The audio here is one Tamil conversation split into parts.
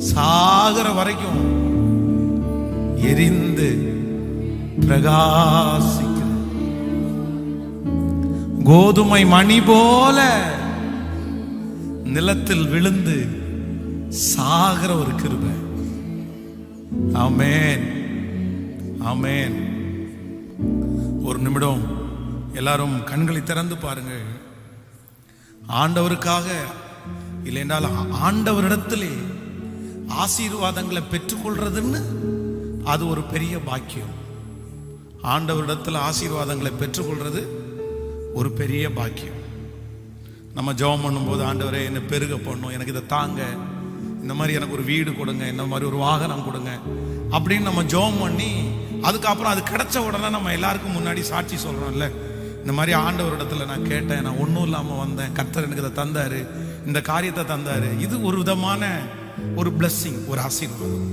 சாகர வரைக்கும் எரிந்து பிரகாசிக்கிற கோதுமை மணி போல நிலத்தில் விழுந்து சாகர ஒரு கிருபை. ஆமென், ஆமென். ஒரு நிமிடம் எல்லாரும் கண்களை திறந்து பாருங்கள். ஆண்டவருக்காக இல்லை என்றால் ஆண்டவரிடத்திலே ஆசீர்வாதங்களை பெற்றுக்கொள்றதுன்னு அது ஒரு பெரிய பாக்கியம். ஆண்டவரிடத்தில் ஆசீர்வாதங்களை பெற்றுக்கொள்றது ஒரு பெரிய பாக்கியம். நம்ம ஜெபம் பண்ணும்போது, ஆண்டவரே என்னை பெருக பண்ணணும், எனக்கு இதை தாங்க, இந்த மாதிரி எனக்கு ஒரு வீடு கொடுங்க, இந்த மாதிரி ஒரு வாகனம் கொடுங்க அப்படின்னு நம்ம ஜெபம் பண்ணி அதுக்கப்புறம் அது கிடைச்ச உடனே நம்ம எல்லாருக்கும் முன்னாடி சாட்சி சொல்றோம்ல, இந்த மாதிரி ஆண்டவரிடத்துல நான் கேட்டேன், நான் ஒன்றும் இல்லாமல் வந்தேன், கர்த்தர் எனக்கு இதை தந்தாரு, இந்த காரியத்தை தந்தாரு. இது ஒரு விதமான ஒரு பிளஸ்ஸிங், ஒரு ஆசீர்வாதம்.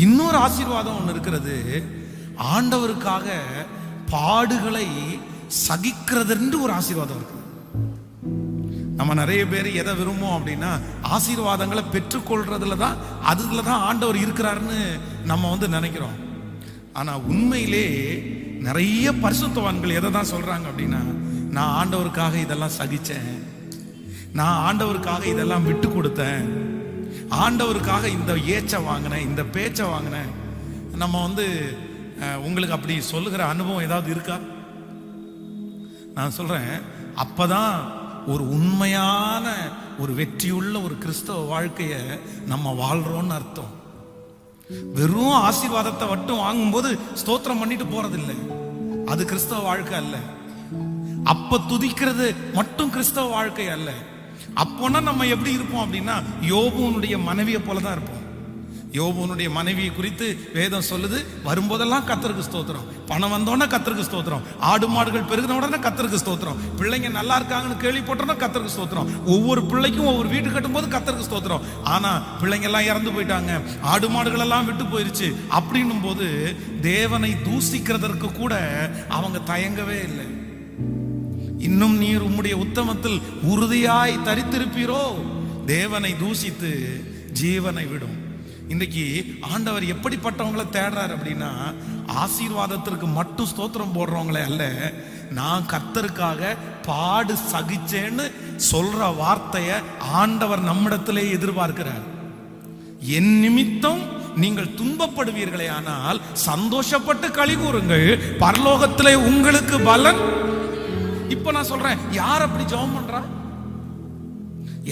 இன்னொரு ஆசீர்வாதம் ஒன்று இருக்கிறது. ஆண்டவருக்காக பாடுகளை சகிக்கிறது என்று ஒரு ஆசீர்வாதம் இருக்கு. நம்ம நிறைய பேர் எதை விரும்பும் அப்படின்னா, ஆசீர்வாதங்களை பெற்றுக்கொள்றதுல தான், அதுல தான் ஆண்டவர் இருக்கிறாருன்னு நம்ம நினைக்கிறோம். ஆனா உண்மையிலே நிறைய பரிசுத்தவான்கள் எதை தான் சொல்றாங்க அப்படின்னா, நான் ஆண்டவருக்காக இதெல்லாம் சகிச்சேன், நான் ஆண்டவருக்காக இதெல்லாம் விட்டு கொடுத்தேன், ஆண்டவருக்காக இந்த ஏச்ச வாங்கினேன், இந்த பேச்ச வாங்கினேன். நம்ம உங்களுக்கு அப்படி சொல்லுகிற அனுபவம் ஏதாவது இருக்கா? நான் சொல்றேன், அப்பதான் ஒரு உண்மையான ஒரு வெற்றியுள்ள ஒரு கிறிஸ்தவ வாழ்க்கைய நம்ம வாழ்றோம்னு அர்த்தம். வெறும் ஆசீர்வாதத்தை மட்டும் வாங்கும்போது ஸ்தோத்திரம் பண்ணிட்டு போறதில்லை, அது கிறிஸ்தவ வாழ்க்கை அல்ல. அப்ப துதிக்கிறது மட்டும் கிறிஸ்தவ வாழ்க்கை அல்ல. அப்போனா நம்ம எப்படி இருப்போம் அப்படின்னா, யோபுனுடைய மனைவியை போலதான் இருப்போம். யோபுனுடைய மனைவியை குறித்து வேதம் சொல்லுது, வரும்போதெல்லாம் கர்த்தருக்கு ஸ்தோத்திரம், பணம் வந்தோடனே கர்த்தருக்கு ஸ்தோத்திரம், ஆடு மாடுகள் பெருகின உடனே கர்த்தருக்கு ஸ்தோத்திரம், பிள்ளைங்க நல்லா இருக்காங்கன்னு கேள்விப்பட்டோன்னா கர்த்தருக்கு ஸ்தோத்திரம், ஒவ்வொரு பிள்ளைக்கும் ஒவ்வொரு வீடு கட்டும் போது கர்த்தருக்கு ஸ்தோத்திரம். ஆனா பிள்ளைங்க எல்லாம் இறந்து போயிட்டாங்க, ஆடு மாடுகள் எல்லாம் விட்டு போயிருச்சு அப்படின்னும் போது தேவனை தூசிக்கிறதற்கு கூட அவங்க தயங்கவே இல்லை. இன்னும் நீர் உம்முடைய உத்தமத்தில் உறுதியாய் தரித்திருப்பீரோ, தேவனை தூசித்து ஜீவனை விடும். இன்னைக்கு ஆண்டவர் எப்படிப்பட்டவங்களை தேடுறாரு அப்படின்னா, ஆசீர்வாதத்திற்கு மட்டும் ஸ்தோத்திரம் போடுறவங்களே அல்ல, நான் கர்த்தருக்காக பாடு சகிச்சேன்னு சொல்ற வார்த்தைய ஆண்டவர் நம்மிடத்திலே எதிர்பார்க்கிறார். என் நிமித்தம் நீங்கள் துன்பப்படுவீர்களே, ஆனால் சந்தோஷப்பட்டு களி கூறுங்கள், பரலோகத்திலே உங்களுக்கு பலன். இப்ப நான் சொல்றேன், யார் அப்படி ஜெபம் பண்றா?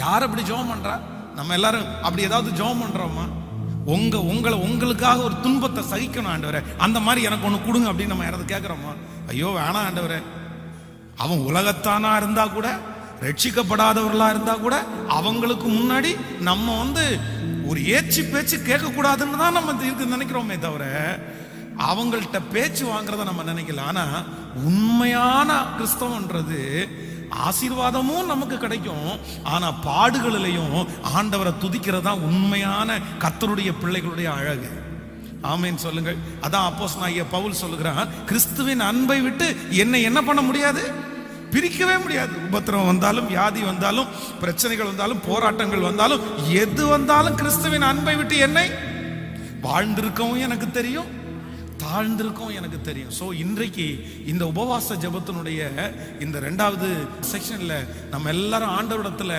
யார் அப்படி ஜெபம் பண்றா? நம்ம எல்லாரும் அப்படி ஏதாவது ஜெபம் பண்றோமா? உங்களுக்காக ஒரு துன்பத்தை சகிக்கணும் ஆண்டவரே, அந்த மாதிரி எனக்கு ஒண்ணு கொடுங்க அப்படின்னு நம்ம யாராவது கேட்கிறோமா? ஐயோ வேணாம் ஆண்டவரே. அவன் உலகத்தானா இருந்தா கூட, ரட்சிக்கப்படாதவர்களா இருந்தா கூட, அவங்களுக்கு முன்னாடி நம்ம ஒரு ஏச்சு பேச்சு கேட்க கூடாதுன்னு தான் நம்ம இருக்கு நினைக்கிறோமே தவிர, அவங்கள்ட்ட பேச்சு வாங்குறத நம்ம நினைக்கல. ஆனா உண்மையான கிறிஸ்தவன்றது ஆசீர்வாதமும் நமக்கு கிடைக்கும், ஆனா பாடுகளிலையும் ஆண்டவரை துதிக்கிறதா உண்மையான கர்த்தருடைய பிள்ளைகளுடைய அழகு. ஆமென் சொல்லுங்கள். அதான் அப்போஸ்தலனாகிய பவுல் சொல்லுகிறான், கிறிஸ்துவின் அன்பை விட்டு என்னை என்ன பண்ண முடியாது? பிரிக்கவே முடியாது. உபத்திரவம் வந்தாலும், வியாதி வந்தாலும், பிரச்சனைகள் வந்தாலும், போராட்டங்கள் வந்தாலும், எது வந்தாலும் கிறிஸ்துவின் அன்பை விட்டு என்னை வாழ்ந்திருக்கவும் எனக்கு தெரியும், தாழ்ந்திருக்கும் எனக்கு தெரியும். சோ இன்றைக்கு இந்த உபவாச ஜெபத்தினுடைய இந்த 2வது செக்ஷன்ல நம்ம எல்லாரும் ஆண்டவரிடத்துல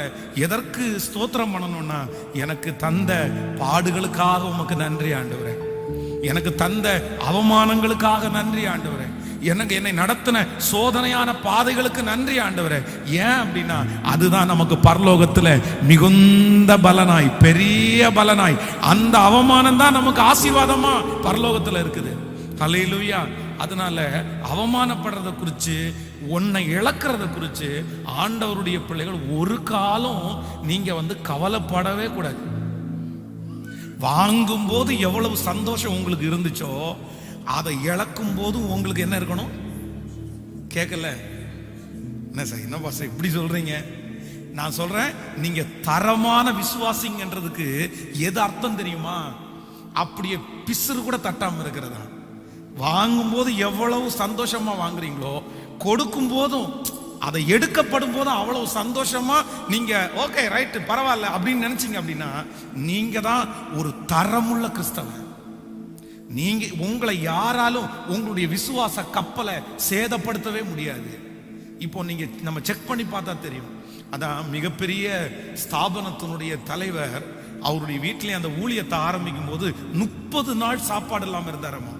எதற்கு ஸ்தோத்திரம் பண்ணணும்னா, எனக்கு தந்த பாடுகளுக்காக உமக்கு நன்றி ஆண்டவரே, எனக்கு தந்த அவமானங்களுக்காக நன்றி ஆண்டவரே, என்னை நடத்தின சோதனையான பாதைகளுக்கு நன்றி ஆண்டவரே. ஏன் அப்படின்னா, அதுதான் நமக்கு பரலோகத்துல மிகுந்த பலனாய், பெரிய பலனாய், அந்த அவமானம் தான் நமக்கு ஆசீர்வாதமா பரலோகத்துல இருக்குது. ஹல்லேலூயா. அதனால அவமானப்படுறத குறிச்சு, உன்னை இழக்கிறத குறிச்சு ஆண்டவருடைய பிள்ளைகள் ஒரு காலம் நீங்க கவலைப்படவே கூடாது. வாங்கும் போது எவ்வளவு சந்தோஷம் உங்களுக்கு இருந்துச்சோ, அதை இழக்கும் போது உங்களுக்கு என்ன இருக்கணும்? கேட்கல என்ன சார், என்ன பாஸ்டர் இப்படி சொல்றீங்க? நான் சொல்றேன், நீங்க தரமான விசுவாசிங்கன்றதுக்கு எது அர்த்தம் தெரியுமா? அப்படியே பிசுறு கூட தட்டாம இருக்கிறதா. வாங்கும் போது எவ்வளவு சந்தோஷமா வாங்குறீங்களோ, கொடுக்கும் போதும் அதை எடுக்கப்படும் போது அவ்வளவு சந்தோஷமா நீங்க ஓகே ரைட் பரவாயில்ல அப்படின்னு நினைச்சீங்க அப்படின்னா நீங்க தான் ஒரு தரமுள்ள கிறிஸ்தவன். நீங்க உங்களை யாராலும் உங்களுடைய விசுவாச கப்பலை சேதப்படுத்தவே முடியாது. இப்போ நீங்க நம்ம செக் பண்ணி பார்த்தா தெரியும். அதான் மிகப்பெரிய ஸ்தாபனத்தினுடைய தலைவர் அவருடைய வீட்டிலே அந்த ஊழியத்தை ஆரம்பிக்கும் போது 30 நாள் சாப்பாடு இல்லாம இருந்தாராமா.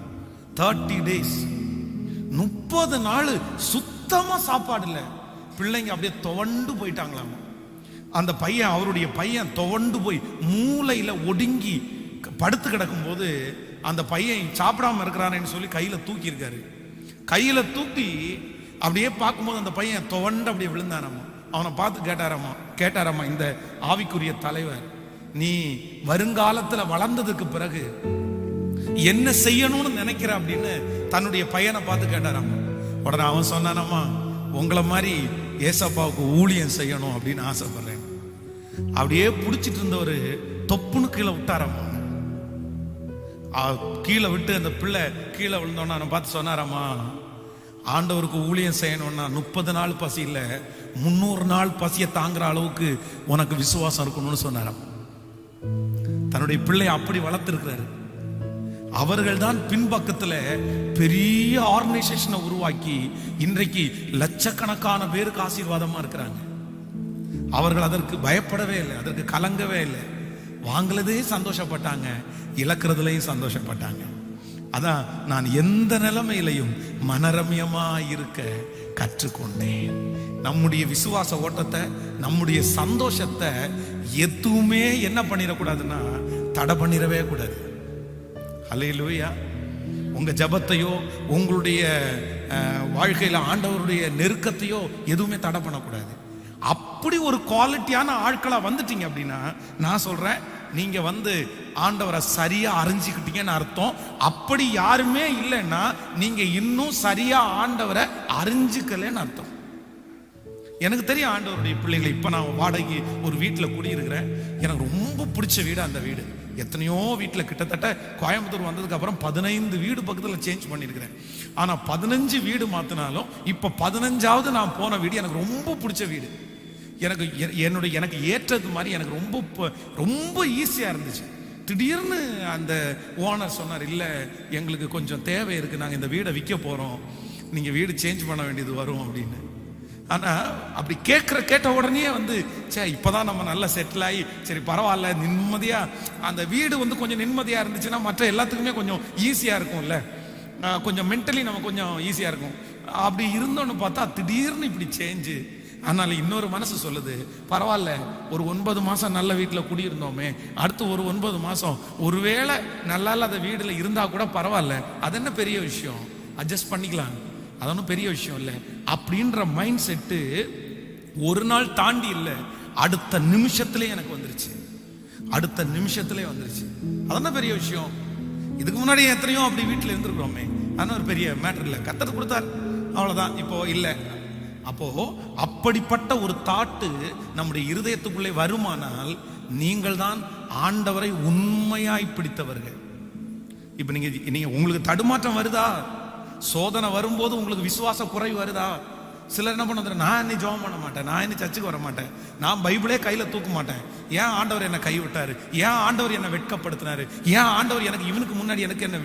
30 days 30 நாள் சுத்தமா சாப்பாடு இல்லை. பிள்ளைங்க அப்படியே துவண்டு போயிட்டாங்களாமா. அந்த பையன் அவருடைய பையன் துவண்டு போய் மூளையில ஒடுங்கி படுத்து கிடக்கும் போது அந்த பையன் சாப்பிடாம இருக்கிறானேன்னு சொல்லி கையில தூக்கி இருக்காரு. கையில தூக்கி அப்படியே பார்க்கும்போது அந்த பையன் துவண்டு அப்படியே விழுந்தாராமா. அவனை பார்த்து கேட்டாராமா இந்த ஆவிக்குரிய தலைவர், நீ வருங்காலத்துல வளர்ந்ததுக்கு பிறகு என்ன செய்யணும்னு நினைக்கிற அப்படின்னு தன்னுடைய பையனை பார்த்து கேட்டாராமா. உடனே அவன் சொன்னானாமா, உங்களை மாதிரி ஏசப்பாவுக்கு ஊழியம் செய்யணும் அப்படின்னு ஆசைப்படுறேன். அப்படியே பிடிச்சிட்டு இருந்தவர் தொப்புன்னு கீழே விட்டாராமா. கீழே விட்டு அந்த பிள்ளை கீழே விழுந்தோன்னா பார்த்து சொன்னாராமா, ஆண்டவருக்கு ஊழியம் செய்யணும்னா 30 நாள் பசி இல்லை 300 நாள் பசியை தாங்குற அளவுக்கு உனக்கு விசுவாசம் இருக்கணும்னு சொன்னாராம். தன்னுடைய பிள்ளை அப்படி வளர்த்திருக்கிறாரு. அவர்கள் தான் பின்பக்கத்துல பெரிய ஆர்கனைசேஷனை உருவாக்கி இன்றைக்கு லட்சக்கணக்கான பேருக்கு ஆசீர்வாதமா இருக்கிறாங்க. அவர்கள் அதற்கு பயப்படவே இல்லை, அதற்கு கலங்கவே இல்லை. வாங்குறதே சந்தோஷப்பட்டாங்க, இழக்கிறதுலையும் சந்தோஷப்பட்டாங்க. அதான் நான் எந்த நிலைமையிலையும் மனரம்யமா இருக்க கற்றுக்கொண்டேன். நம்முடைய விசுவாச ஓட்டத்தை, நம்முடைய சந்தோஷத்தை எதுவுமே என்ன பண்ணிடக்கூடாதுன்னா தடை பண்ணிடவே கூடாது. அல்லேலூயா. உங்க ஜபத்தையோ உங்களுடைய வாழ்க்கையில ஆண்டவருடைய நெருக்கத்தையோ எதுவுமே தடை பண்ணக்கூடாது. அப்படி ஒரு குவாலிட்டியான ஆட்களா வந்துட்டீங்க அப்படின்னா நான் சொல்றேன், நீங்க ஆண்டவரை சரியா அறிஞ்சுக்கிட்டீங்கன்னு அர்த்தம். அப்படி யாருமே இல்லைன்னா நீங்க இன்னும் சரியா ஆண்டவரை அறிஞ்சுக்கலன்னு அர்த்தம். எனக்கு தெரியும் ஆண்டவருடைய பிள்ளைகளை. இப்ப நான் வாடகை ஒரு வீட்டுல குடியிருக்கிறேன். எனக்கு ரொம்ப பிடிச்ச வீடு அந்த வீடு. எத்தனையோ வீட்டில் கிட்டத்தட்ட கோயம்புத்தூர் வந்ததுக்கு அப்புறம் 15 வீடு பக்கத்தில் சேஞ்ச் பண்ணியிருக்கிறேன். ஆனால் 15 வீடு மாற்றினாலும் இப்போ 15வது நான் போன வீடு எனக்கு ரொம்ப பிடிச்ச வீடு. எனக்கு ஏற்றது மாதிரி எனக்கு ரொம்ப ஈஸியாக இருந்துச்சு. திடீர்னு அந்த ஓனர் சொன்னார், இல்லை எங்களுக்கு கொஞ்சம் தேவை இருக்குது, நாங்கள் இந்த வீடை விற்க போகிறோம், நீங்கள் வீடு சேஞ்ச் பண்ண வேண்டியது வரும் அப்படின்னு. ஆனால் அப்படி கேட்ட உடனே சே இப்போதான் நம்ம நல்லா செட்டில் ஆகி சரி பரவாயில்ல நிம்மதியாக அந்த வீடு கொஞ்சம் நிம்மதியாக இருந்துச்சுன்னா மற்ற எல்லாத்துக்குமே கொஞ்சம் ஈஸியாக இருக்கும்ல, கொஞ்சம் மென்டலி நம்ம கொஞ்சம் ஈஸியாக இருக்கும். அப்படி இருந்தோன்னு பார்த்தா திடீர்னு இப்படி சேஞ்சு. அதனால இன்னொரு மனசு சொல்லுது, பரவாயில்ல ஒரு 9 மாதம் நல்ல வீட்டில் குடியிருந்தோமே, அடுத்து ஒரு 9 மாதம் ஒருவேளை நல்லா இல்லாத வீட்டில் இருந்தால் கூட பரவாயில்ல, அது என்ன பெரிய விஷயம், அட்ஜஸ்ட் பண்ணிக்கலாம், அது ஒன்றும் பெரிய விஷயம் இல்லை அப்படின்ற மைண்ட் செட்டு ஒரு நாள் தாண்டி இல்லை, அடுத்த நிமிஷத்திலே எனக்கு வந்துருச்சு. அடுத்த நிமிஷத்திலே வந்துருச்சு. அதென்ன பெரிய விஷயம். இதுக்கு முன்னாடி எத்தனையோ அப்படி வீட்டில் இருந்துருக்கிறோமே, அதனால ஒரு பெரிய மேட்டர் இல்லை, கத்தர் கொடுத்தார் அவ்வளோதான். இப்போ இல்லை. அப்போ அப்படிப்பட்ட ஒரு தாட்டு நம்முடைய இருதயத்துக்குள்ளே வருமானால் நீங்கள் தான் ஆண்டவரை உண்மையாய் பிடித்தவர்கள். இப்ப நீங்க உங்களுக்கு தடுமாற்றம் வருதா, சோதனை வரும்போது உங்களுக்கு விசுவாச குறைவு வருதா, சிலர் என்ன பண்ண, நான் இன்னும் ஜெபம் பண்ண மாட்டேன், நான் இன்னும் சர்ச்சுக்கு வர மாட்டேன், நான் பைபிளே கையில தூக்க மாட்டேன், ஏன் ஆண்டவர் என்னை கைவிட்டாரு, ஏன் ஆண்டவர் என்னை வெட்கப்படுத்தினாரு, ஏன் ஆண்டவர் எனக்கு இவனுக்கு முன்னாடி எனக்கு என்ன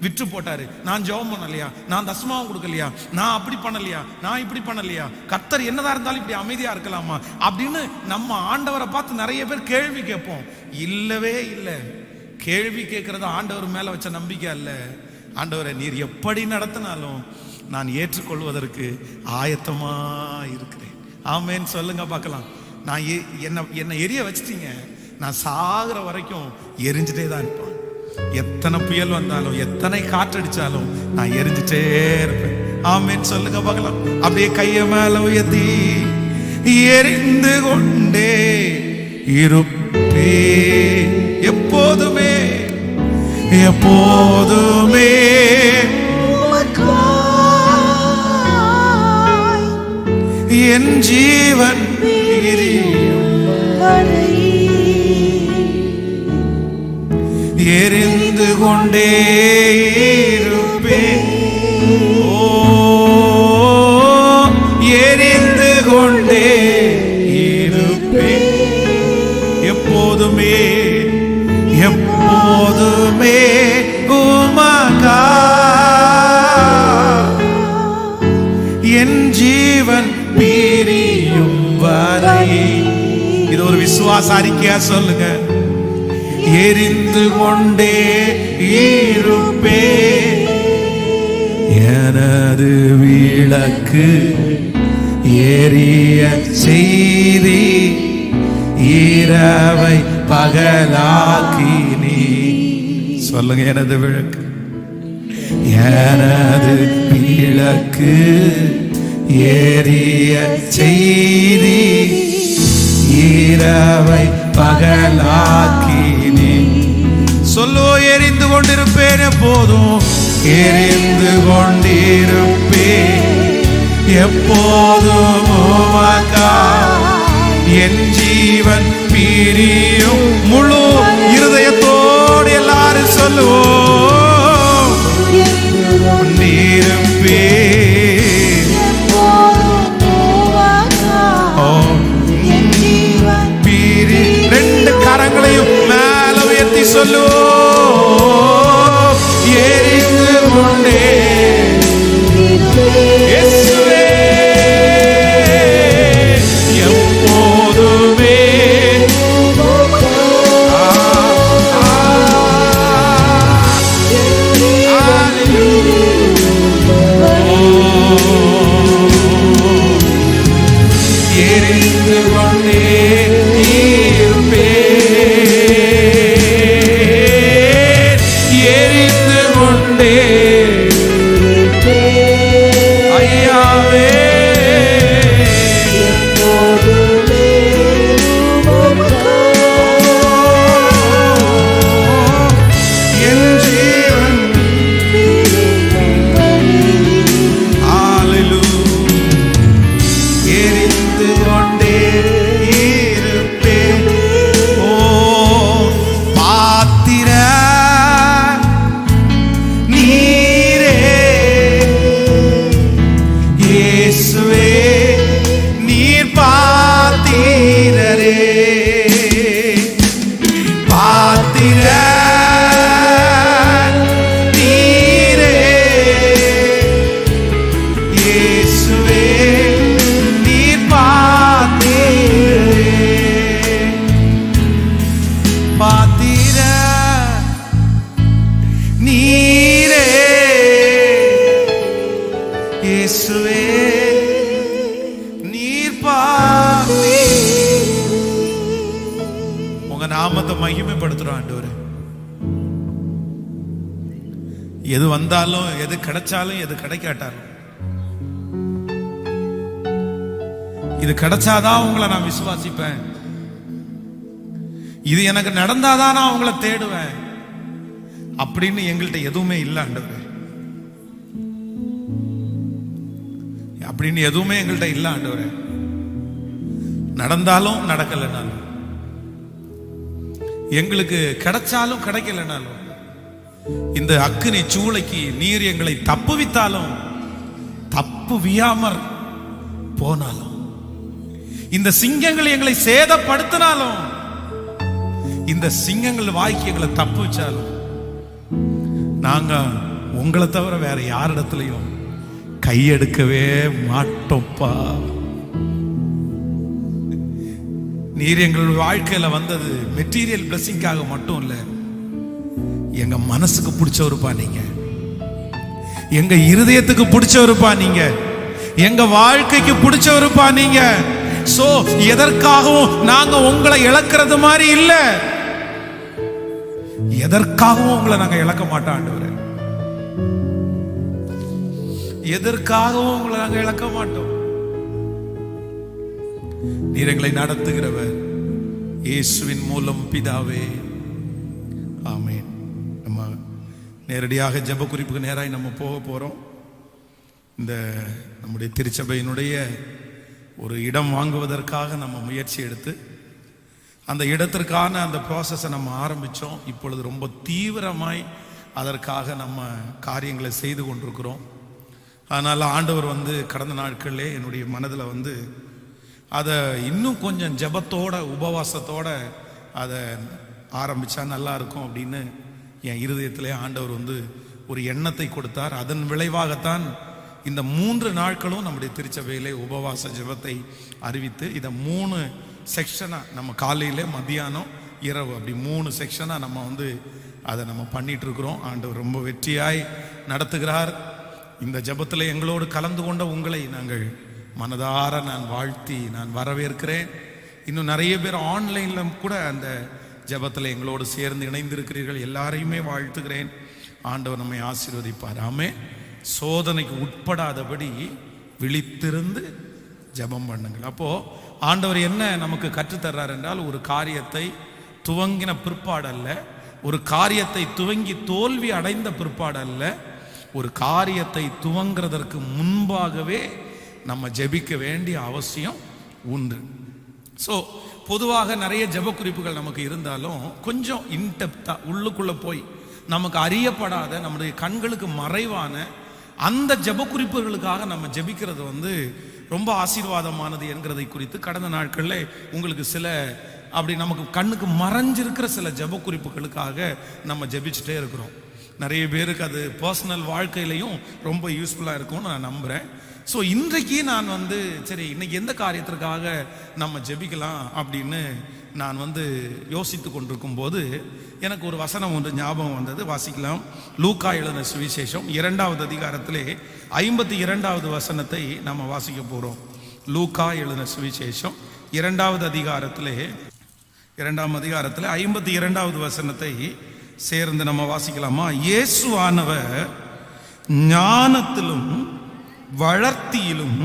விற்று போட்டாரு, நான் ஜெபம் பண்ணலையா, நான் தசமாவும் கொடுக்கலையா, நான் அப்படி பண்ணலையா, நான் இப்படி பண்ணலையா, கர்த்தர் என்னதான் இருந்தாலும் இப்படி அமைதியா இருக்கலாமா அப்படின்னு நம்ம ஆண்டவரை பார்த்து நிறைய பேர் கேள்வி கேட்போம். இல்லவே இல்லை. கேள்வி கேட்கறது ஆண்டவர் மேல வச்ச நம்பிக்கை அல்ல. ஆண்டவரை நீர் எப்படி நடத்தினாலும் நான் ஏற்றுக்கொள்வதற்கு ஆயத்தமா இருக்கிறேன். ஆமேன்னு சொல்லுங்க பார்க்கலாம். நான் என்ன எரிய வச்சிட்டீங்க, நான் சாகுற வரைக்கும் எரிஞ்சுட்டே தான் இருப்பேன். எத்தனை புயல் வந்தாலும் எத்தனை காற்றடிச்சாலும் நான் எரிஞ்சுட்டே இருப்பேன். ஆமேன்னு சொல்லுங்க பார்க்கலாம். அப்படியே கைய மேல உயர்த்தி எரிந்து கொண்டே இருப்பே எப்போதுமே எப்போதுமே என் ஜீவன் எரிந்து கொண்டே இருப்பேன். ஓ எரிந்து கொண்டே இருப்பேன் எப்போதுமே எப்போதுமே உமக்கா என் ஜீவன் பிரியும் வரை. இது ஒரு விசுவாச அறிக்கையா சொல்லுங்க. எரிந்து கொண்டே இருப்பேன் எனது விளக்கு எரிய செய்தி இரவை பகலாக்கினி. சொல்லுங்க, எனது விளக்கு எனது விளக்கு எரிய செய்தி இரவை பகலாக்கினி. சொல்லோ, எரிந்து கொண்டிருப்பேன் எப்போதும் எரிந்து கொண்டிருப்பேன் எப்போதும் உமக்கா என் ஜீவன் பிரியும். முழு இருதயத்தோடு எல்லாரும் சொல்லுவோம், கொண்டிருப்பேன் பிரி. ரெண்டு கரங்களையும் மேல உயர்த்தி சொல்லுவோம், எரிந்து கொண்டே இயேசுவே எப்போதுமே. எரிந்து கொண்டே இருப்பேன் எரிந்து கொண்டே ஐயாவே என் ஜீவன். எரிந்து கொண்டே இருப்பேன். ஓ பாத்திர நீரே இயேசுவே நீர் பாத்திரரே. பாத்திர நீரே இயேசுவே நீர் பாத்திரரே. பாத்திர நீரே இயேசுவே நீர் பாத்திரரே. உங்க நாமத்தை மகிமைப்படுத்துறோம் ஆண்டவரே. எது வந்தாலும் எது கிடைச்சாலும் எது கிடைக்காட்டாலும் இது கிடைச்சாதான் உங்களை நான் விசுவாசிப்பேன், இது எனக்கு நடந்தாதான் நான் உங்களை தேடுவேன் அப்படின்னு எங்கள்கிட்ட எதுவுமே இல்லை ஆண்டவரே. அப்படின்னு எதுவுமே எங்கள்கிட்ட இல்லை ஆண்டவரே. நடந்தாலும் நடக்கலைனாலும், எங்களுக்கு கிடைச்சாலும் கிடைக்கலைனாலும், இந்த அக்கினி சூளைக்கு நீர் எங்களை தப்புவித்தாலும் தப்புவியாமற் போனாலும், இந்த சிங்கங்கள் எங்களை சேதப்படுத்தினாலும், இந்த சிங்கங்கள் வாய்க்கு எங்களை தப்பு வச்சாலும், நாங்க உங்களை தவிர வேற யாரிடத்திலையும் கையெடுக்கவே மாட்டோம்ப்பா. நீர் எங்களுடைய வாழ்க்கையில வந்தது மெட்டீரியல் பிளஸிங்காக மட்டும் இல்ல, எங்க மனசுக்கு பிடிச்சவருப்பா நீங்க, எங்க இருதயத்துக்கு பிடிச்சவருப்பா நீங்க, எங்க வாழ்க்கைக்கு பிடிச்சவருப்பா நீங்க. சோ எதற்காகவும் நாங்க உங்களை இழக்கிறது மாதிரி இல்ல, எதற்காகவும் உங்களை நாங்க இழக்க மாட்டோம் ஆண்டவரே. எதற்காகவும் உங்களை நாங்க இழக்க மாட்டோம். நீர் எங்களை நடத்துகிறவர் இயேசுவின் மூலம் பிதாவே, ஆமென். நம்ம நேரடியாக ஜெப குறிப்புக்கு நேராக நம்ம போக போறோம். இந்த நம்முடைய திருச்சபையினுடைய ஒரு இடம் வாங்குவதற்காக நம்ம முயற்சி எடுத்து அந்த இடத்திற்கான அந்த ப்ராசஸை நம்ம ஆரம்பித்தோம். இப்பொழுது ரொம்ப தீவிரமாய் அதற்காக நம்ம காரியங்களை செய்து கொண்டிருக்கிறோம். அதனால் ஆண்டவர் கடந்த நாட்களிலே என்னுடைய மனதில் அதை இன்னும் கொஞ்சம் ஜெபத்தோட உபவாசத்தோட அதை ஆரம்பித்தா நல்லா இருக்கும் அப்படின்னு என் இருதயத்திலே ஆண்டவர் ஒரு எண்ணத்தை கொடுத்தார். அதன் விளைவாகத்தான் இந்த 3 நாட்களும் நம்முடைய திருச்சபையிலே உபவாச ஜெபத்தை அறிவித்து இதை 3 செக்ஷனாக நம்ம காலையில் மத்தியானம் இரவு அப்படி 3 செக்ஷனாக நம்ம அதை நம்ம பண்ணிட்டு இருக்கிறோம். ஆண்டவர் ரொம்ப வெற்றியாய் நடத்துகிறார். இந்த ஜெபத்தில் எங்களோடு கலந்து கொண்ட உங்களை நாங்கள் மனதார நான் வாழ்த்தி நான் வரவேற்கிறேன். இன்னும் நிறைய பேர் ஆன்லைனில் கூட அந்த ஜெபத்தில் எங்களோடு சேர்ந்து இணைந்திருக்கிறீர்கள். எல்லாரையுமே வாழ்த்துகிறேன். ஆண்டவர் நம்மை ஆசீர்வதிப்பார். ஆமென். சோதனைக்கு உட்படாதபடி விழித்திருந்து ஜெபம் பண்ணுங்கள். அப்போ ஆண்டவர் என்ன நமக்கு கற்றுத்தர்றார் என்றால், ஒரு காரியத்தை துவங்கின பிற்பாடல்ல, ஒரு காரியத்தை துவங்கி தோல்வி அடைந்த பிற்பாடல்ல, ஒரு காரியத்தை துவங்குறதற்கு முன்பாகவே நம்ம ஜெபிக்க வேண்டிய அவசியம் உண்டு. ஸோ பொதுவாக நிறைய ஜெப குறிப்புகள் நமக்கு இருந்தாலும் கொஞ்சம் இன்டெப்தா உள்ளுக்குள்ள போய் நமக்கு அறியப்படாத நம்முடைய கண்களுக்கு மறைவான அந்த ஜெப குறிப்புகளுக்காக நம்ம ஜெபிக்கிறது ரொம்ப ஆசீர்வாதமானது என்கிறதை குறித்து கடந்த நாட்களில் உங்களுக்கு சில அப்படி நமக்கு கண்ணுக்கு மறைஞ்சிருக்கிற சில ஜெப குறிப்புகளுக்காக நம்ம ஜெபிச்சுட்டே இருக்கிறோம். நிறைய பேருக்கு அது பர்சனல் வாழ்க்கையிலையும் ரொம்ப யூஸ்ஃபுல்லாக இருக்கும்னு நான் நம்புகிறேன். ஸோ இன்றைக்கு நான் சரி இன்னைக்கு எந்த காரியத்திற்காக நம்ம ஜெபிக்கலாம் அப்படின்னு நான் யோசித்து கொண்டிருக்கும் போது எனக்கு ஒரு வசனம் ஞாபகம் வந்தது. வாசிக்கலாம். லூக்கா எழுதின சுவிசேஷம் 2வது அதிகாரத்திலே 52வது வசனத்தை நம்ம வாசிக்க போகிறோம். லூக்கா எழுதின சுவிசேஷம் 2வது அதிகாரத்திலே 52வது வசனத்தை சேர்ந்து நம்ம வாசிக்கலாமா? இயேசுவானவர் ஞானத்திலும் வளர்த்தியிலும்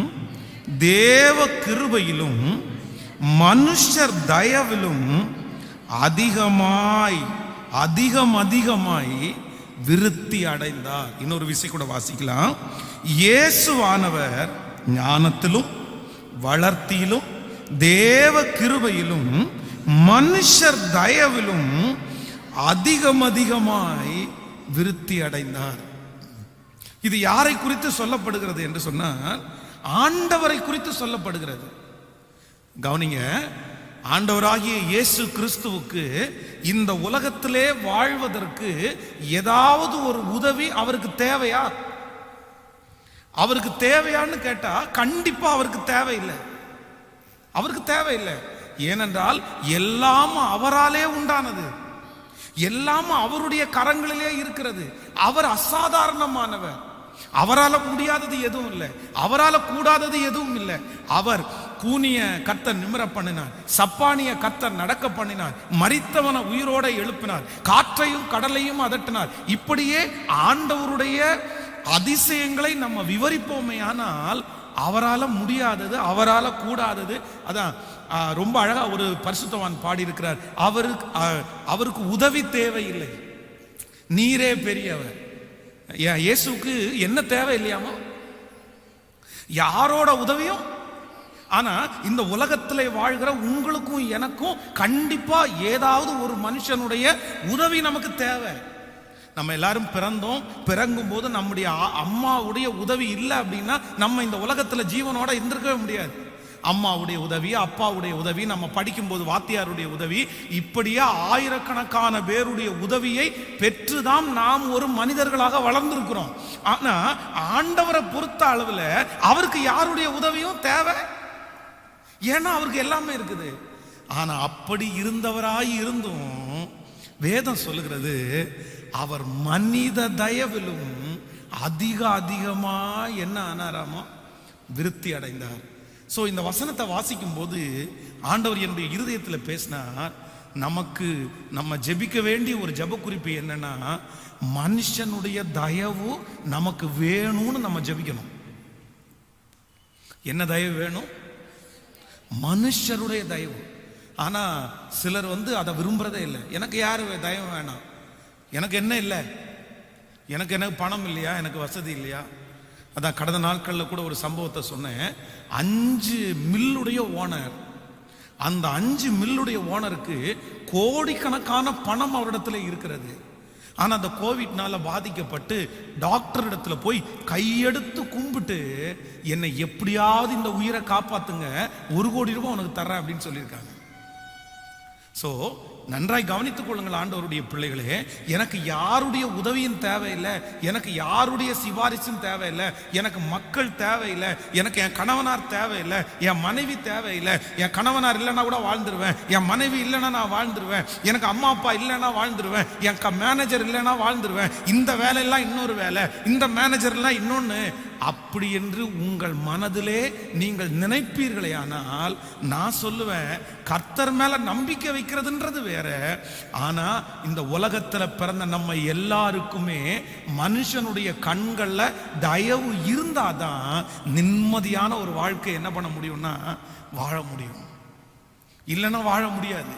தேவ கிருபையிலும் மனுஷர் தயவிலும் அதிகமாய் விருத்தி அடைந்தார். இன்னொரு விஷயம் கூட வாசிக்கலாம். இயேசுவானவர் ஞானத்திலும் வளர்த்தியிலும் தேவ கிருபையிலும் மனுஷர் தயவிலும் அதிகமாய் விருத்தி அடைந்தார். இது யாரை குறித்து சொல்லப்படுகிறது என்று சொன்னால், ஆண்டவரை குறித்து சொல்லப்படுகிறது. கவனிங்க, ஆண்டவராகிய இயேசு கிறிஸ்துவுக்கு இந்த உலகத்திலே வாழ்வதற்கு ஏதாவது ஒரு உதவி அவருக்கு தேவையா? அவருக்கு தேவையான்னு கேட்டா கண்டிப்பா அவருக்கு தேவையில்லை. ஏனென்றால் எல்லாம் அவராலே உண்டானது, எல்லாம் அவருடைய கரங்களிலே இருக்கிறது. அவர் அசாதாரணமானவர். அவரால் முடியாதது எதுவும் இல்லை, அவரால் கூடாதது எதுவும் இல்லை. அவர் கூனிய கர்த்தர் நிமிர பண்ணினார், சப்பானிய கர்த்தர் நடக்க பண்ணினார், மரித்தவனை உயிரோட எழுப்பினார், காற்றையும் கடலையும் அதட்டினார். இப்படியே ஆண்டவருடைய அதிசயங்களை நம்ம விவரிப்போமே, ஆனால் அவரால் முடியாதது, அவரால் கூடாதது. அதான் ரொம்ப அழகா ஒரு பரிசுத்தவான் பாடி இருக்கிறார். அவருக்கு உதவி தேவையில்லை, நீரே பெரியவர். இயேசுக்கு என்ன தேவை இல்லையாமா? யாரோட உதவியும். ஆனா இந்த உலகத்திலே வாழ்கிற உங்களுக்கும் எனக்கும் கண்டிப்பா ஏதாவது ஒரு மனுஷனுடைய உதவி நமக்கு தேவை. நம்ம எல்லாரும் பிறங்கும் போது நம்முடைய அம்மாவுடைய உதவி இல்லை அப்படின்னா நம்ம இந்த உலகத்துல ஜீவனோட இருந்திருக்கவே முடியாது. அம்மாவுடைய உதவி, அப்பாவுடைய உதவி, நம்ம படிக்கும்போது வாத்தியாருடைய உதவி, இப்படியே ஆயிரக்கணக்கான பேருடைய உதவியை பெற்றுதான் நாம் ஒரு மனிதர்களாக வளர்ந்திருக்கிறோம். ஆனா ஆண்டவரை பொறுத்த அளவுல அவருக்கு யாருடைய உதவியும் தேவை, ஏன்னா அவருக்கு எல்லாமே இருக்குது. ஆனா அப்படி இருந்தவராய் இருந்தும் வேதம் சொல்லுகிறது, அவர் மனித தயவிலும் அதிகமா என்ன ஆனாராமா? விருத்தி அடைந்தார். ஸோ இந்த வசனத்தை வாசிக்கும் போது ஆண்டவர் என்னுடைய இருதயத்தில் பேசினார். நம்ம ஜெபிக்க வேண்டிய ஒரு ஜெப குறிப்பு என்னன்னா, மனுஷனுடைய தயவு நமக்கு வேணும்னு நம்ம ஜெபிக்கணும். என்ன தயவு வேணும்? மனுஷருடைய தயவு. ஆனா சிலர் அதை விரும்புறதே இல்லை. எனக்கு யாரு தயவு வேணாம், எனக்கு என்ன இல்லை, எனக்கு பணம் இல்லையா, எனக்கு வசதி இல்லையா. அதான் கடந்த நாட்களில் கூட ஒரு சம்பவத்தை சொன்னேன். 5 மில்லுடைய ஓனர், அந்த 5 மில்லுடைய ஓனருக்கு கோடிக்கணக்கான பணம் அவரிடத்துல இருக்கிறது. ஆனா அந்த கோவிட்னால பாதிக்கப்பட்டு டாக்டர் இடத்துல போய் கையெடுத்து கும்பிட்டு என்னை எப்படியாவது இந்த உயிரை காப்பாத்துங்க, 1 கோடி ரூபாய் உனக்கு தர்றேன் அப்படின்னு சொல்லியிருக்காங்க. சோ நன்றாய் கவனித்துக் கொள்ளுங்கள் ஆண்டவருடைய பிள்ளைகளே. எனக்கு யாருடைய உதவியும் தேவையில்லை, எனக்கு யாருடைய சிபாரிசும் தேவையில்லை, எனக்கு மக்கள் தேவையில்லை, எனக்கு என் கணவனார் தேவையில்லை, என் மனைவி தேவையில்லை. என் கணவனார் இல்லைன்னா கூட வாழ்ந்துருவேன், என் மனைவி இல்லைன்னா நான் வாழ்ந்துருவேன், எனக்கு அம்மா அப்பா இல்லைன்னா வாழ்ந்துருவேன், என் மேனேஜர் இல்லைன்னா வாழ்ந்துருவேன், இந்த வேலையெல்லாம் இன்னொரு வேலை, இந்த மேனேஜர்லாம் இன்னொன்னு, அப்படி என்று உங்கள் மனதிலே நீங்கள் நினைப்பீர்களே ஆனால் நான் சொல்லுவேன், கர்த்தர் மேல நம்பிக்கை வைக்கிறதுன்றது வேற. ஆனா இந்த உலகத்துல பிறந்த நம்ம எல்லாருக்குமே மனுஷனுடைய கண்கள்ல தயவு இருந்தாதான் நிம்மதியான ஒரு வாழ்க்கை என்ன பண்ண முடியும்னா வாழ முடியும், இல்லைன்னா வாழ முடியாது.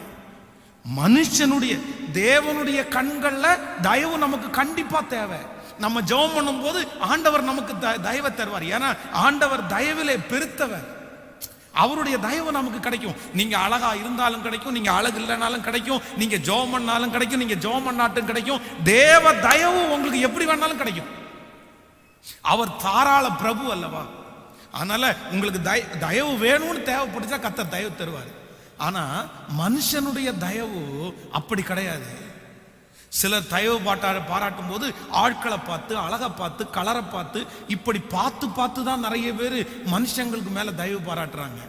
மனுஷனுடைய தேவனுடைய கண்கள்ல தயவு நமக்கு கண்டிப்பா தேவை. நம்ம ஜெபம் பண்ணும் போது ஆண்டவர் நமக்கு தயவை தருவார். ஏன்னா ஆண்டவர் தயவிலே பெருத்தவர், அவருடைய தயவு நமக்கு கிடைக்கும். நீங்க அழகா இருந்தாலும் கிடைக்கும், நீங்க அழகு இல்லைனாலும் கிடைக்கும், நீங்க ஜெபம் பண்ணாலும் கிடைக்கும், நீங்க ஜெபம் பண்ணாட்டும் கிடைக்கும். தேவ தயவு உங்களுக்கு எப்படி வேணாலும் கிடைக்கும். அவர் தாராள பிரபு அல்லவா? அதனால உங்களுக்கு தயவு வேணும்னு தேவைப்படுச்சா கர்த்தர் தயவு தருவார். ஆனா மனுஷனுடைய தயவு அப்படி கிடையாது. சிலர் தயவு பாராட்டும் போது ஆட்களை பார்த்து, அழகை பார்த்து, கலரை பார்த்து, இப்படி பார்த்து பார்த்து தான் நிறைய பேர் மனுஷங்களுக்கு மேல தயவு பாராட்டுறாங்க.